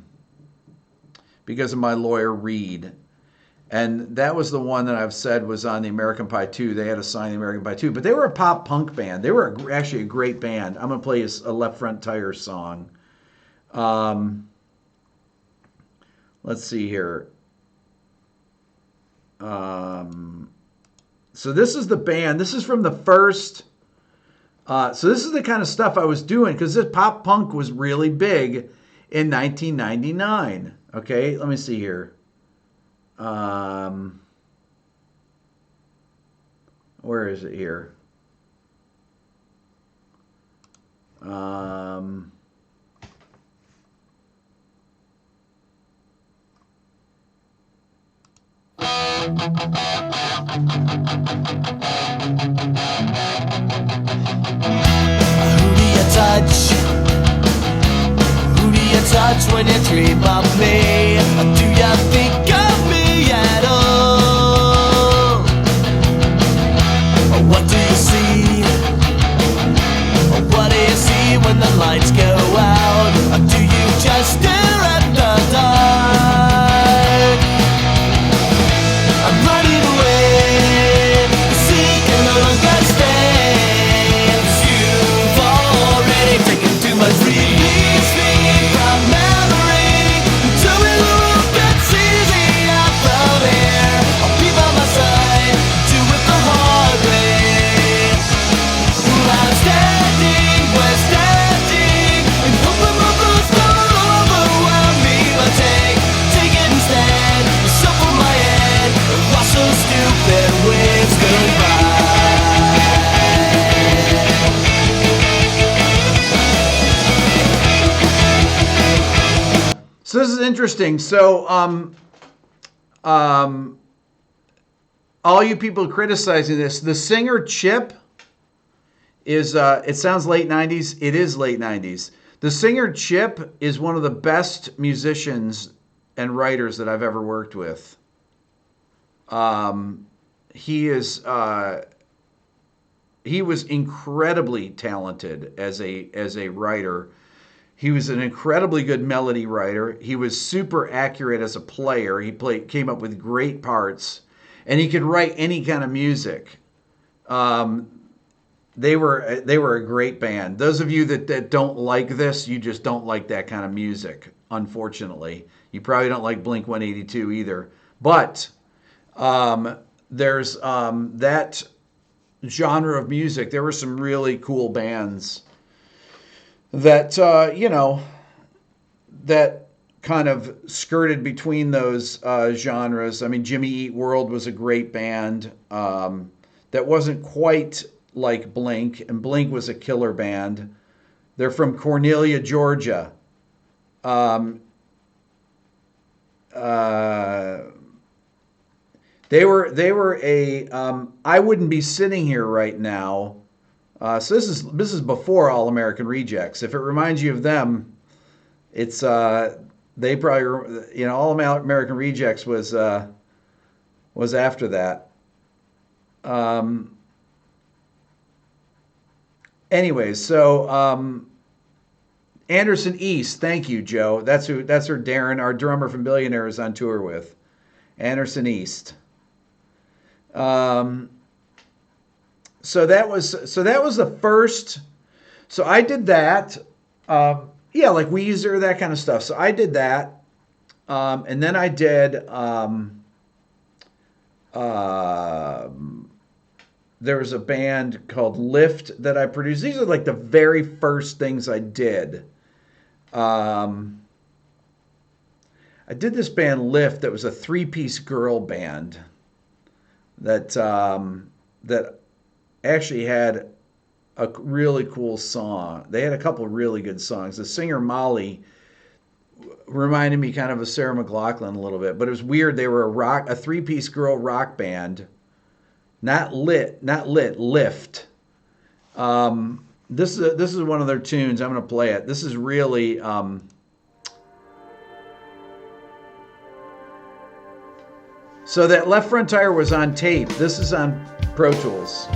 lawyer Reed. And that was the one that I've said was on the American Pie 2. They had to sign the American Pie 2. But they were a pop punk band. They were actually a great band. I'm going to play a Left Front Tire song. Let's see here. So this is the band. This is from the first. So this is the kind of stuff I was doing because this pop punk was really big in 1999. Okay, let me see here. Where is it here? Who do you touch when you dream of me? Do you think of me at all? What do you see? What do you see when the lights go out? Do you just stare at the dark? I'm running away, seeking no longer stands. You've already taken too much. Release me from memory. Tell me the world. interesting. So, all you people criticizing this, the singer Chip is, it sounds late 90s. It is late 90s. The singer Chip is one of the best musicians and writers that I've ever worked with. He was incredibly talented as a writer. He was an incredibly good melody writer. He was super accurate as a player. He came up with great parts, and he could write any kind of music. They were a great band. Those of you that don't like this, you just don't like that kind of music, unfortunately. You probably don't like Blink-182 either. But there's that genre of music. There were some really cool bands that, that kind of skirted between those genres. I mean, Jimmy Eat World was a great band that wasn't quite like Blink, and Blink was a killer band. They're from Cornelia, Georgia. They were a I wouldn't be sitting here right now. So this is before All American Rejects. If it reminds you of them, it's they probably, All American Rejects was after that. Anyways, so Anderson East, thank you, Joe. That's her Darren, our drummer from Billionaire, is on tour with. Anderson East. So that was the first. So I did that. Like Weezer, that kind of stuff. So I did that. And then I did there was a band called Lift that I produced. These are like the very first things I did. I did this band Lift that was a 3-piece girl band that actually had a really cool song. They had a couple of really good songs. The singer Molly reminded me kind of Sarah McLachlan a little bit, but it was weird. They were a 3-piece girl rock band. Not Lift. This is one of their tunes. I'm going to play it. This is really so that left front tire was on tape. This is on Pro Tools.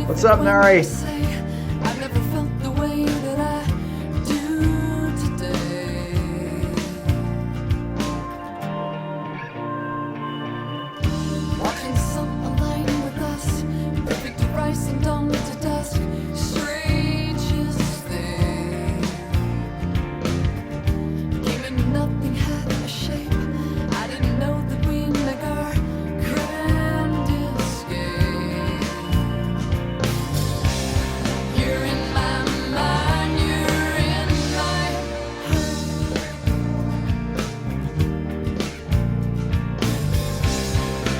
What's up, Nari? I've never felt the way that I do today. Watching the sun align with us, perfect to rise and dawn to dusk. Strangest thing. Came in nothing had a shape. I didn't know that we make our grand escape. You're in my mind, you're in my heart.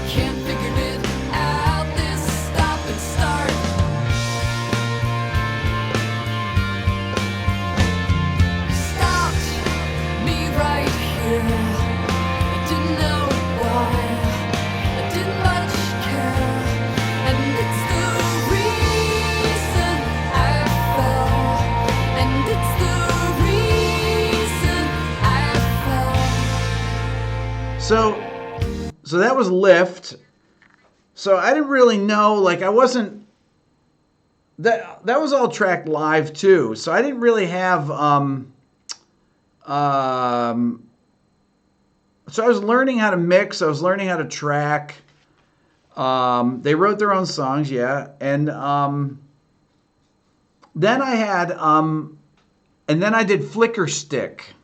Can't figure it out, this stop and start. Stopped me right here. I didn't know why. I didn't much care. And it's the reason I fell. And it's the reason I fell. So that was Lift. So I didn't really know, like I wasn't that was all tracked live too. So I didn't really have so I was learning how to mix, I was learning how to track. They wrote their own songs, yeah. And then I had and then I did Flicker Stick.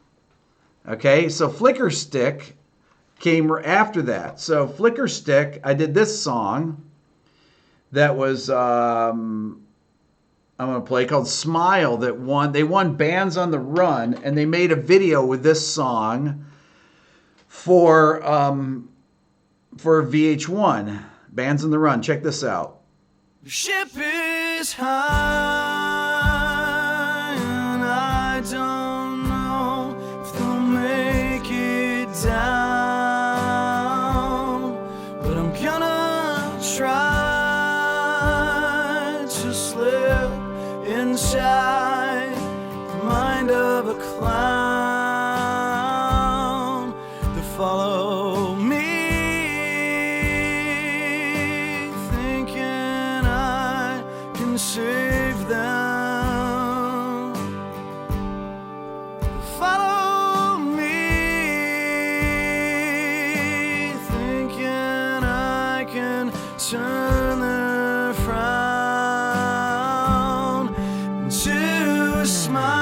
Okay, so Flicker Stick came after that. So Flicker Stick, I did this song that was I'm gonna play called Smile that won. They won Bands on the Run, and they made a video with this song for VH1 Bands on the Run. Check this out. The ship is high and I don't know if they'll make it down, but I'm gonna try to slip inside the mind of a clown to follow me, thinking I can save them. Follow me, thinking I can turn their frown into a smile.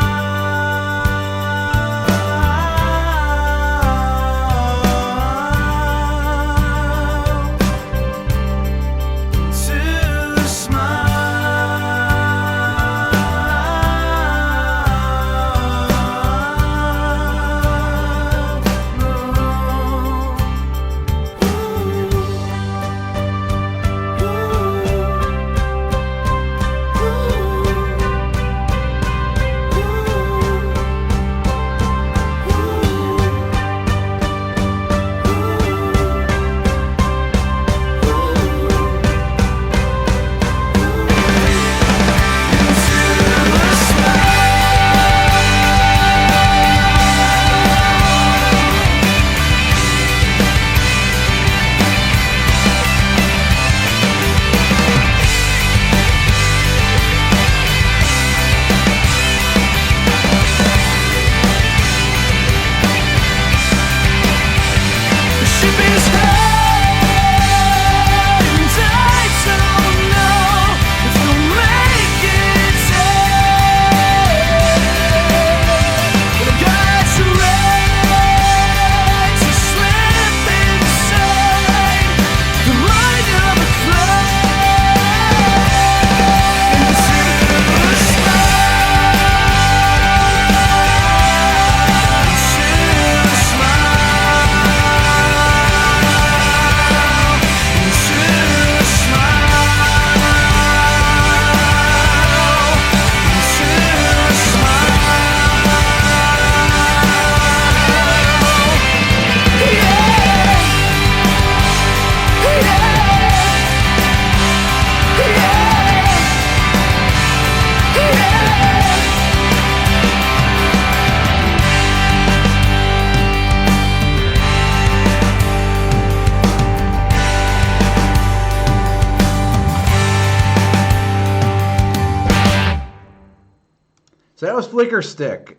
So that was Flicker Stick.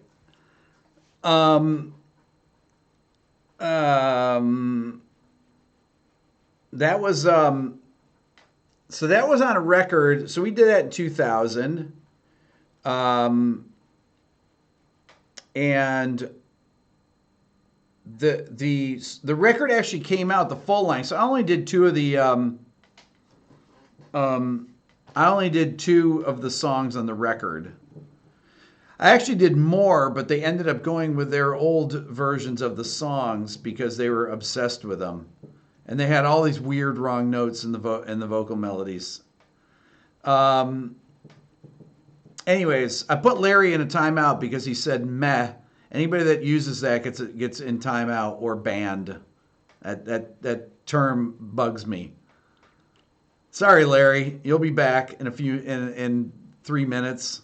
That was so that was on a record. So we did that in 2000. And the record actually came out the full length. So I only did two of the songs on the record. I actually did more, but they ended up going with their old versions of the songs because they were obsessed with them, and they had all these weird wrong notes in the vocal melodies. Anyways, I put Larry in a timeout because he said meh. Anybody that uses that gets in timeout or banned. That term bugs me. Sorry, Larry. You'll be back in 3 minutes.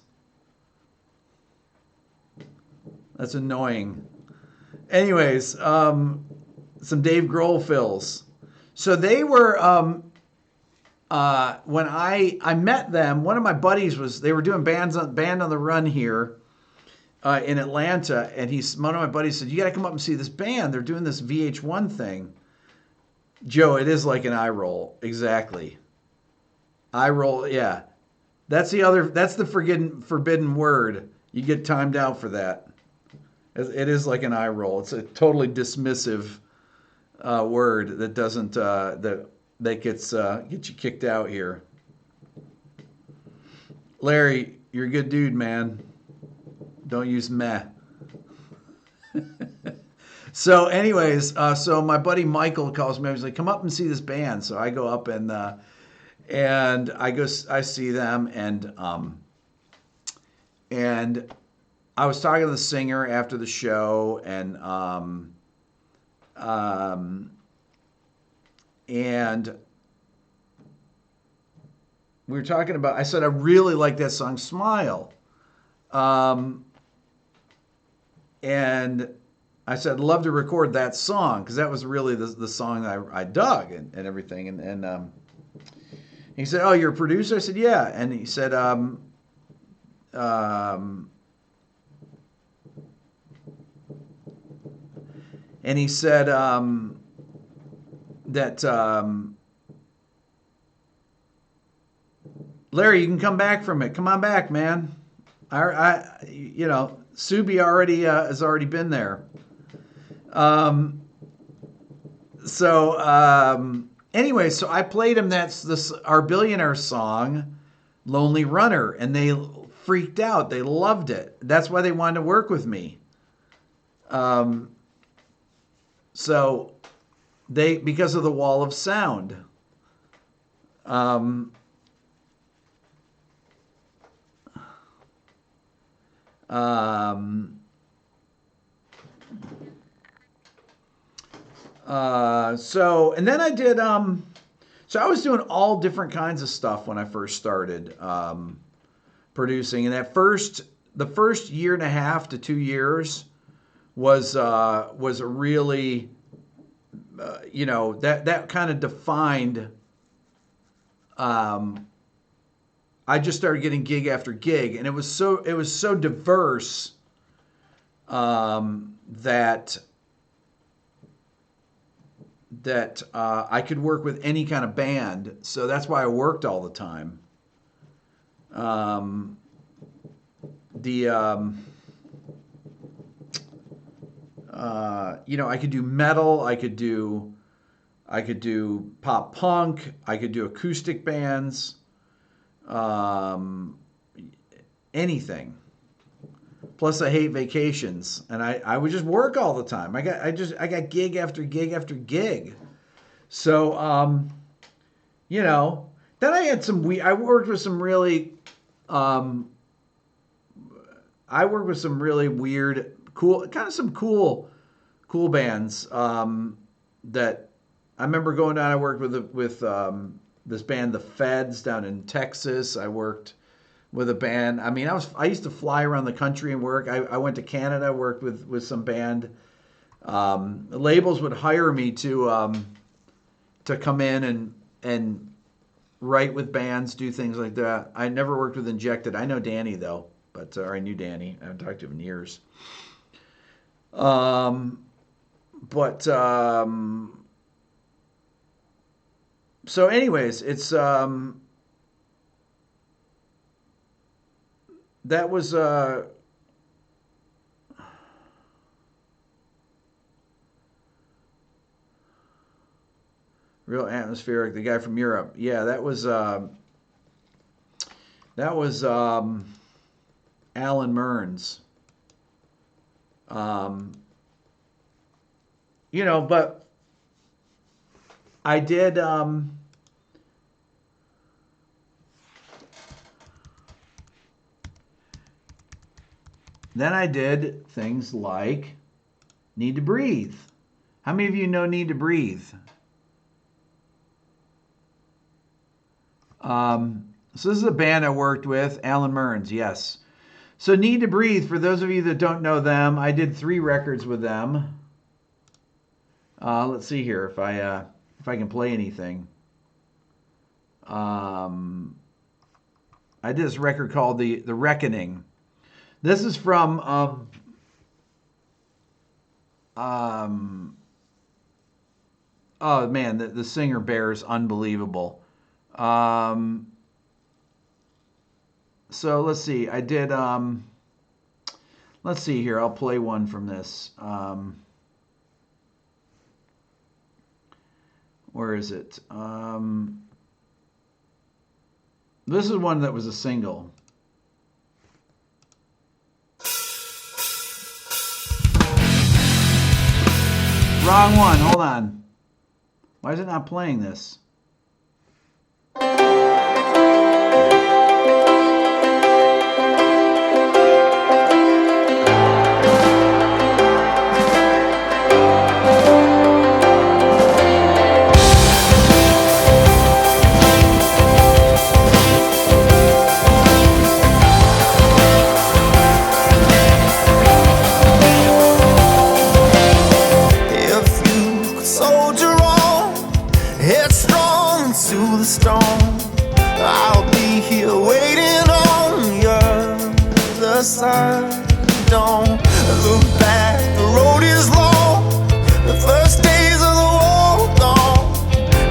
That's annoying. Anyways, some Dave Grohl fills. So they were when I met them. One of my buddies they were doing Band on the Run here in Atlanta, and one of my buddies said, "You got to come up and see this band. They're doing this VH1 thing." Joe, it is like an eye roll. Exactly. Eye roll. Yeah, that's the forbidden word. You get timed out for that. It is like an eye roll. It's a totally dismissive word that doesn't that gets get you kicked out here. Larry, you're a good dude, man. Don't use meh. So, anyways, so my buddy Michael calls me. He's like, "Come up and see this band." So I go up and I see them, and I was talking to the singer after the show, and we were talking about. I said I really like that song, "Smile," and I said I'd love to record that song because that was really the song I dug and everything, and he said, "Oh, you're a producer?" I said, "Yeah," and he said, and he said that Larry, you can come back from it. Come on back, man. Subi already has already been there. Anyway, so I played him our billionaire song, "Lonely Runner," and they freaked out. They loved it. That's why they wanted to work with me. So because of the wall of sound. And then I did, so I was doing all different kinds of stuff when I first started producing. And the first year and a half to 2 years was a really, that kind of defined, I just started getting gig after gig, and it was so diverse that I could work with any kind of band. So that's why I worked all the time. I could do metal, I could do pop punk, I could do acoustic bands, anything. Plus, I hate vacations, and I would just work all the time. I got gig after gig after gig. So, then I had I worked with some really, weird, cool, kind of some cool bands. That I remember going down. I worked with this band, the Feds, down in Texas. I worked with a band. I mean, I used to fly around the country and work. I went to Canada, worked with some band. The labels would hire me to come in and write with bands, do things like that. I never worked with Injected. I know Danny though, or I knew Danny. I haven't talked to him in years. So anyways, it's that was real atmospheric. The guy from Europe, yeah, that was Alan Mearns. But I did. Then I did things like Need to Breathe. How many of you know Need to Breathe? So this is a band I worked with, Alan Mearns, yes. So Need to Breathe, for those of you that don't know them, I did 3 records with them. Let's see here if I can play anything. I did this record called The Reckoning. This is from oh man, the singer bears unbelievable. So let's see. I did let's see here. I'll play one from this. Where is it? This is one that was a single. Wrong one. Hold on. Why is it not playing this? Don't look back, the road is long. The first days of the war gone.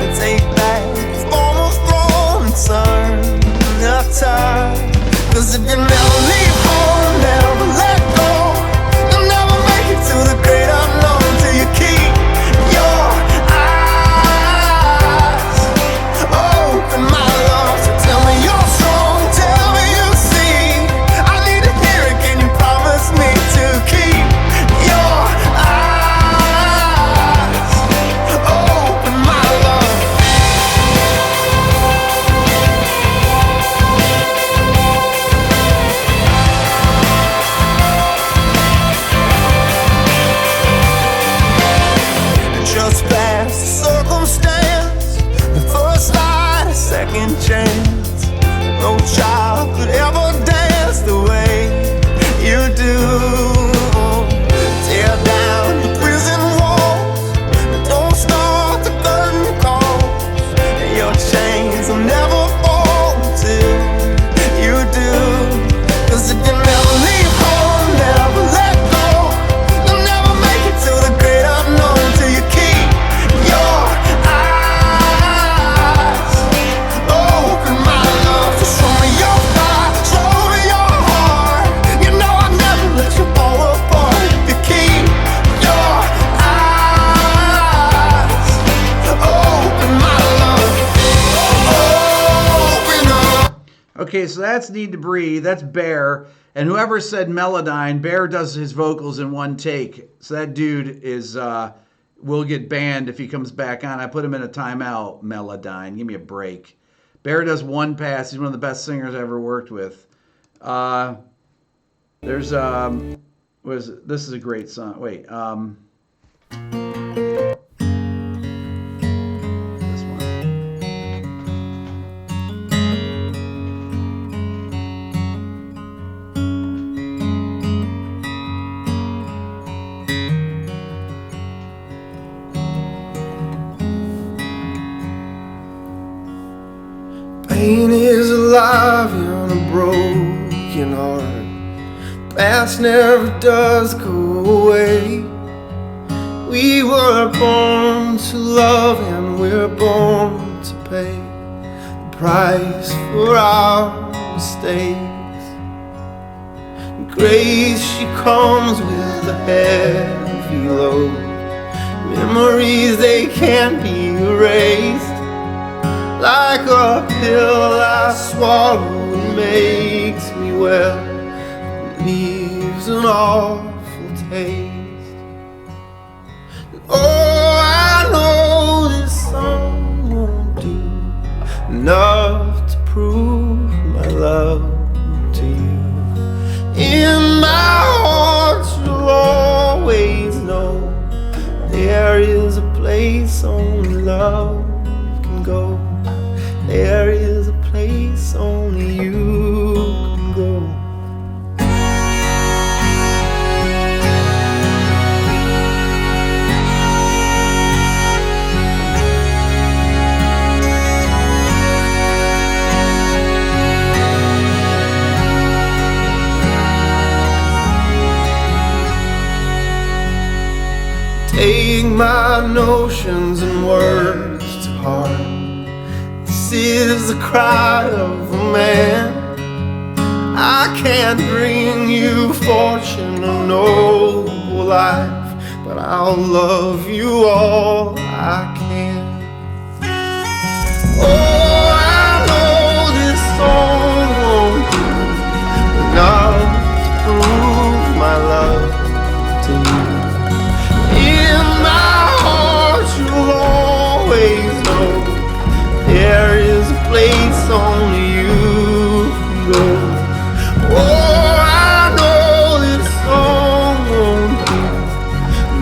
And take back the former throne and turn the tide. 'Cause if you never leave home, never let go, you'll never make it to the great unknown till you keep your eyes open, my love. So tell me you're strong, tell me you see. I need to hear it, can you promise me to keep your eyes open, my love? Just past the circumstance, the first light, a second chance. No child could ever dance the way you do. Tear down the prison walls, don't start the curtain calls. Your chains will never fall till you do. 'Cause if you never leave home, never let go, you'll never make it to the great unknown till you keep your eyes open, my love. So show me your fire, show me your heart. You know I'll never let you fall apart if you keep your eyes open, my love. Open up. Okay, so that's Need to Breathe. That's Bear. And whoever said Melodyne, Bear does his vocals in one take. So that dude is will get banned if he comes back on. I put him in a timeout, Melodyne. Give me a break. Bear does one pass. He's one of the best singers I ever worked with. There's this is a great song. Wait, this one. Pain is alive in a broken heart. Past never does go away. We were born to love and we're born to pay the price for our mistakes. Grace, she comes with a heavy load. Memories, they can't be erased. Like a pill I swallow, it makes me well, it leaves an awful taste. Oh, I know this song won't do enough to prove my love to you. In my heart you'll always know there is a place only love can go. There is a place only you can go. Take my notions and words to heart. This is the cry of a man. I can't bring you fortune or noble life, but I'll love you all I can. Oh, I know this song won't do enough to prove my love to you. In my heart you'll always know there is a place only you can go. Oh, I know this song won't do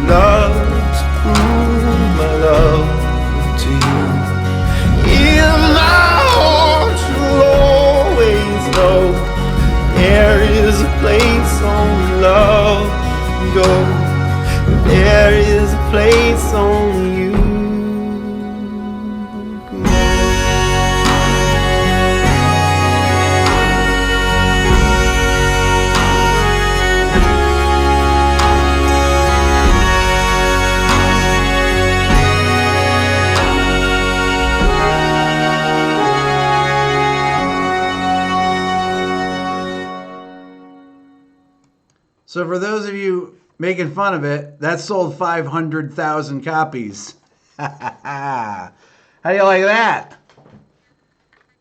enough to prove my love to you. In my heart you'll always know there is a place only love can go. There is a place only you can go. So for those of you making fun of it, that sold 500,000 copies. How do you like that?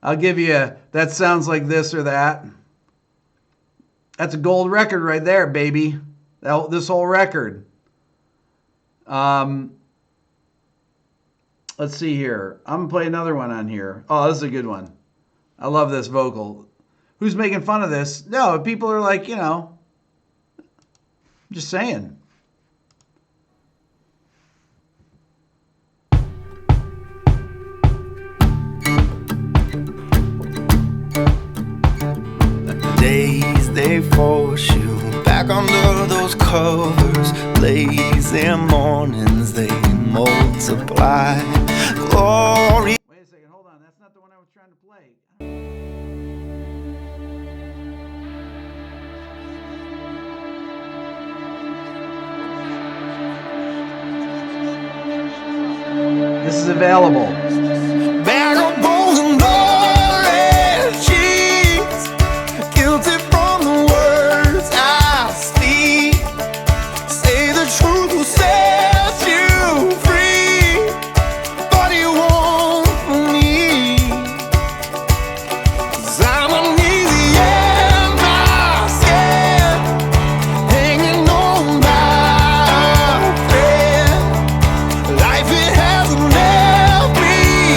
I'll give you that sounds like this or that. That's a gold record right there, baby. This whole record. Let's see here. I'm going to play another one on here. Oh, this is a good one. I love this vocal. Who's making fun of this? No, people are like, you know, just saying. Days they force you back under those covers. Lazy mornings they multiply. Glory. Wait a second, hold on. That's not the one I was trying to play. This is available. Bag of bones and bloody cheeks, guilty from the words I speak. Say the truth will set you free. What do you want from me? 'Cause I'm uneasy in my skin, hanging on by a thread. Life it hasn't left me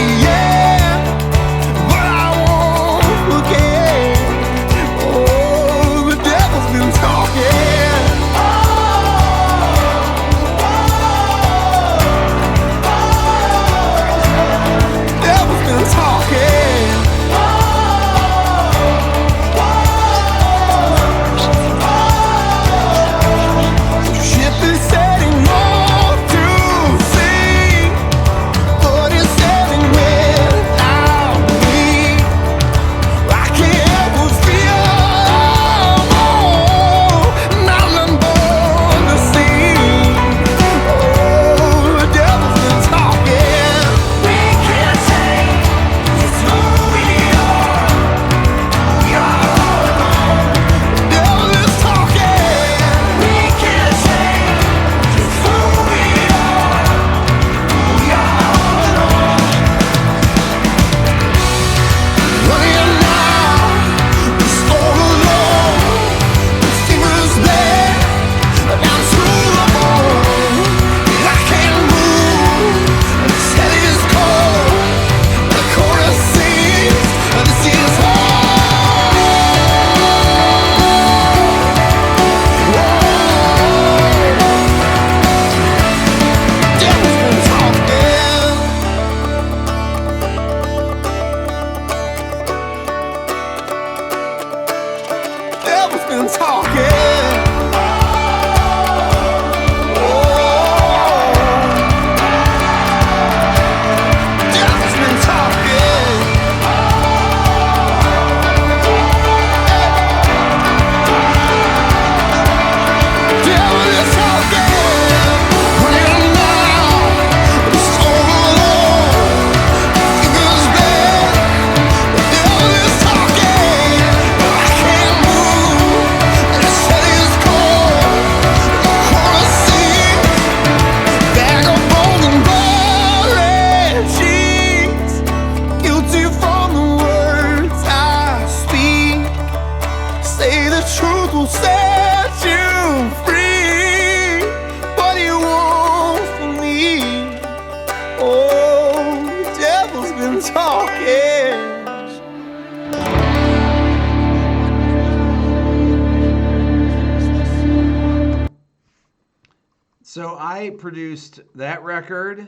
So I produced that record, a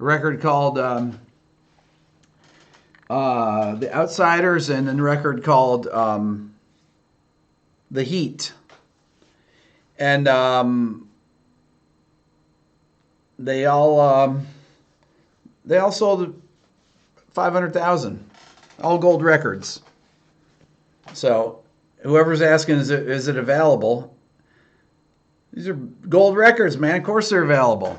record called The Outsiders, and a record called The Heat. And they all sold 500,000, all gold records. So whoever's asking, is it available? These are gold records, man. Of course they're available.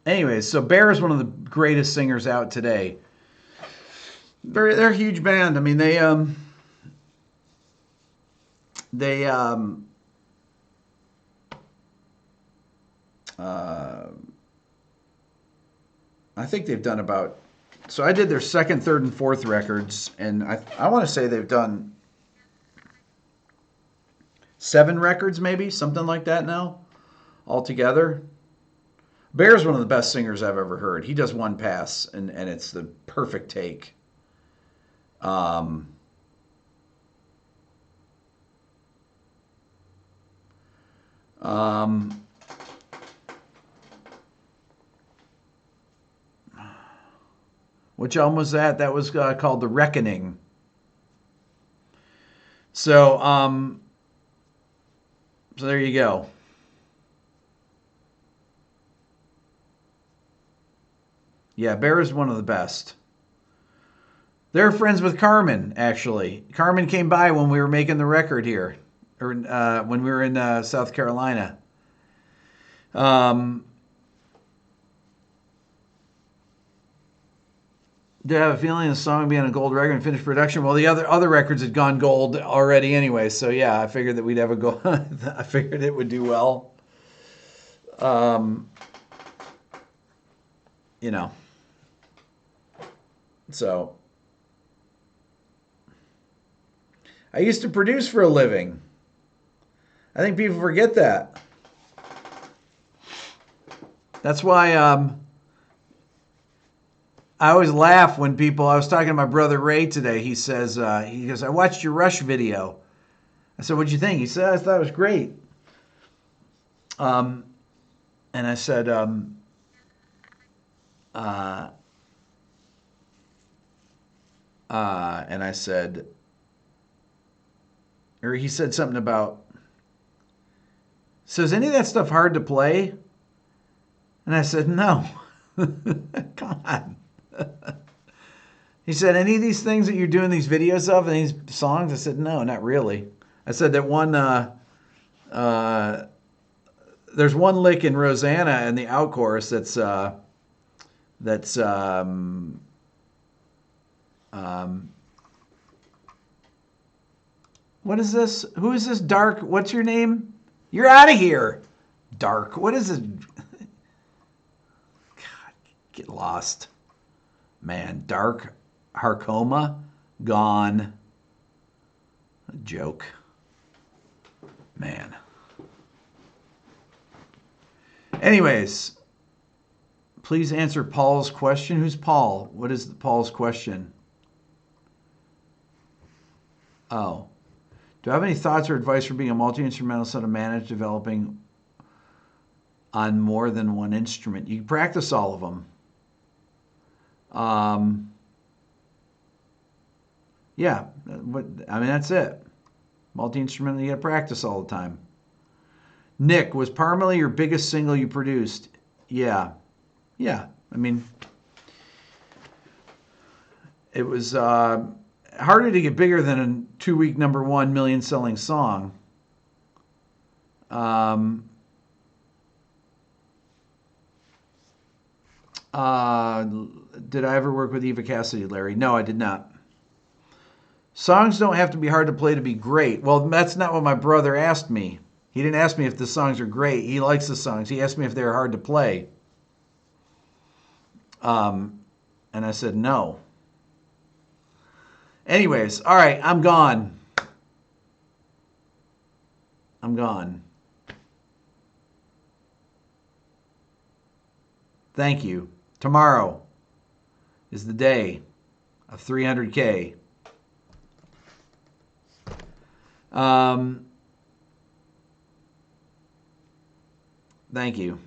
Anyways, so Bear is one of the greatest singers out today. They're a huge band. I mean, I think they've done about. So I did their second, third, and fourth records, and I want to say they've done 7 records, maybe something like that now, altogether. Bear's one of the best singers I've ever heard. He does one pass, and it's the perfect take. Which album was that? That was called The Reckoning. So, so there you go. Yeah, Bear is one of the best. They're friends with Carmen, actually. Carmen came by when we were making the record here, or when we were in South Carolina. Did I have a feeling the song would be on a gold record and finished production? Well, the other records had gone gold already anyway, so yeah, I figured that we'd have a go. I figured it would do well. You know. So I used to produce for a living. I think people forget that. That's why I always laugh when people. I was talking to my brother Ray today. He says, he goes, "I watched your Rush video." I said, "What'd you think?" He said, "I thought it was great." And I said, and I said, or he said something about. So is any of that stuff hard to play? And I said, no. Come on. He said, any of these things that you're doing these videos of and these songs? I said, no, not really. I said that one, there's one lick in Rosanna in the out chorus that's what is this? Who is this Dark? What's your name? You're out of here. Dark. What is it? God, get lost. Man, Dark Harcoma, gone. A joke. Man. Anyways, please answer Paul's question. Who's Paul? What is Paul's question? Oh. Do I have any thoughts or advice for being a multi-instrumentalist how to manage developing on more than one instrument? You can practice all of them. Yeah, I mean, that's it. Multi-instrumental, you got to practice all the time. Nick, was Parmalee your biggest single you produced? Yeah. I mean, it was harder to get bigger than a 2-week number 1 million selling song. Did I ever work with Eva Cassidy, Larry? No, I did not. Songs don't have to be hard to play to be great. Well, that's not what my brother asked me. He didn't ask me if the songs are great. He likes the songs. He asked me if they were hard to play. And I said no. Anyways, all right, I'm gone. Thank you. Tomorrow is the day of 300K. Thank you.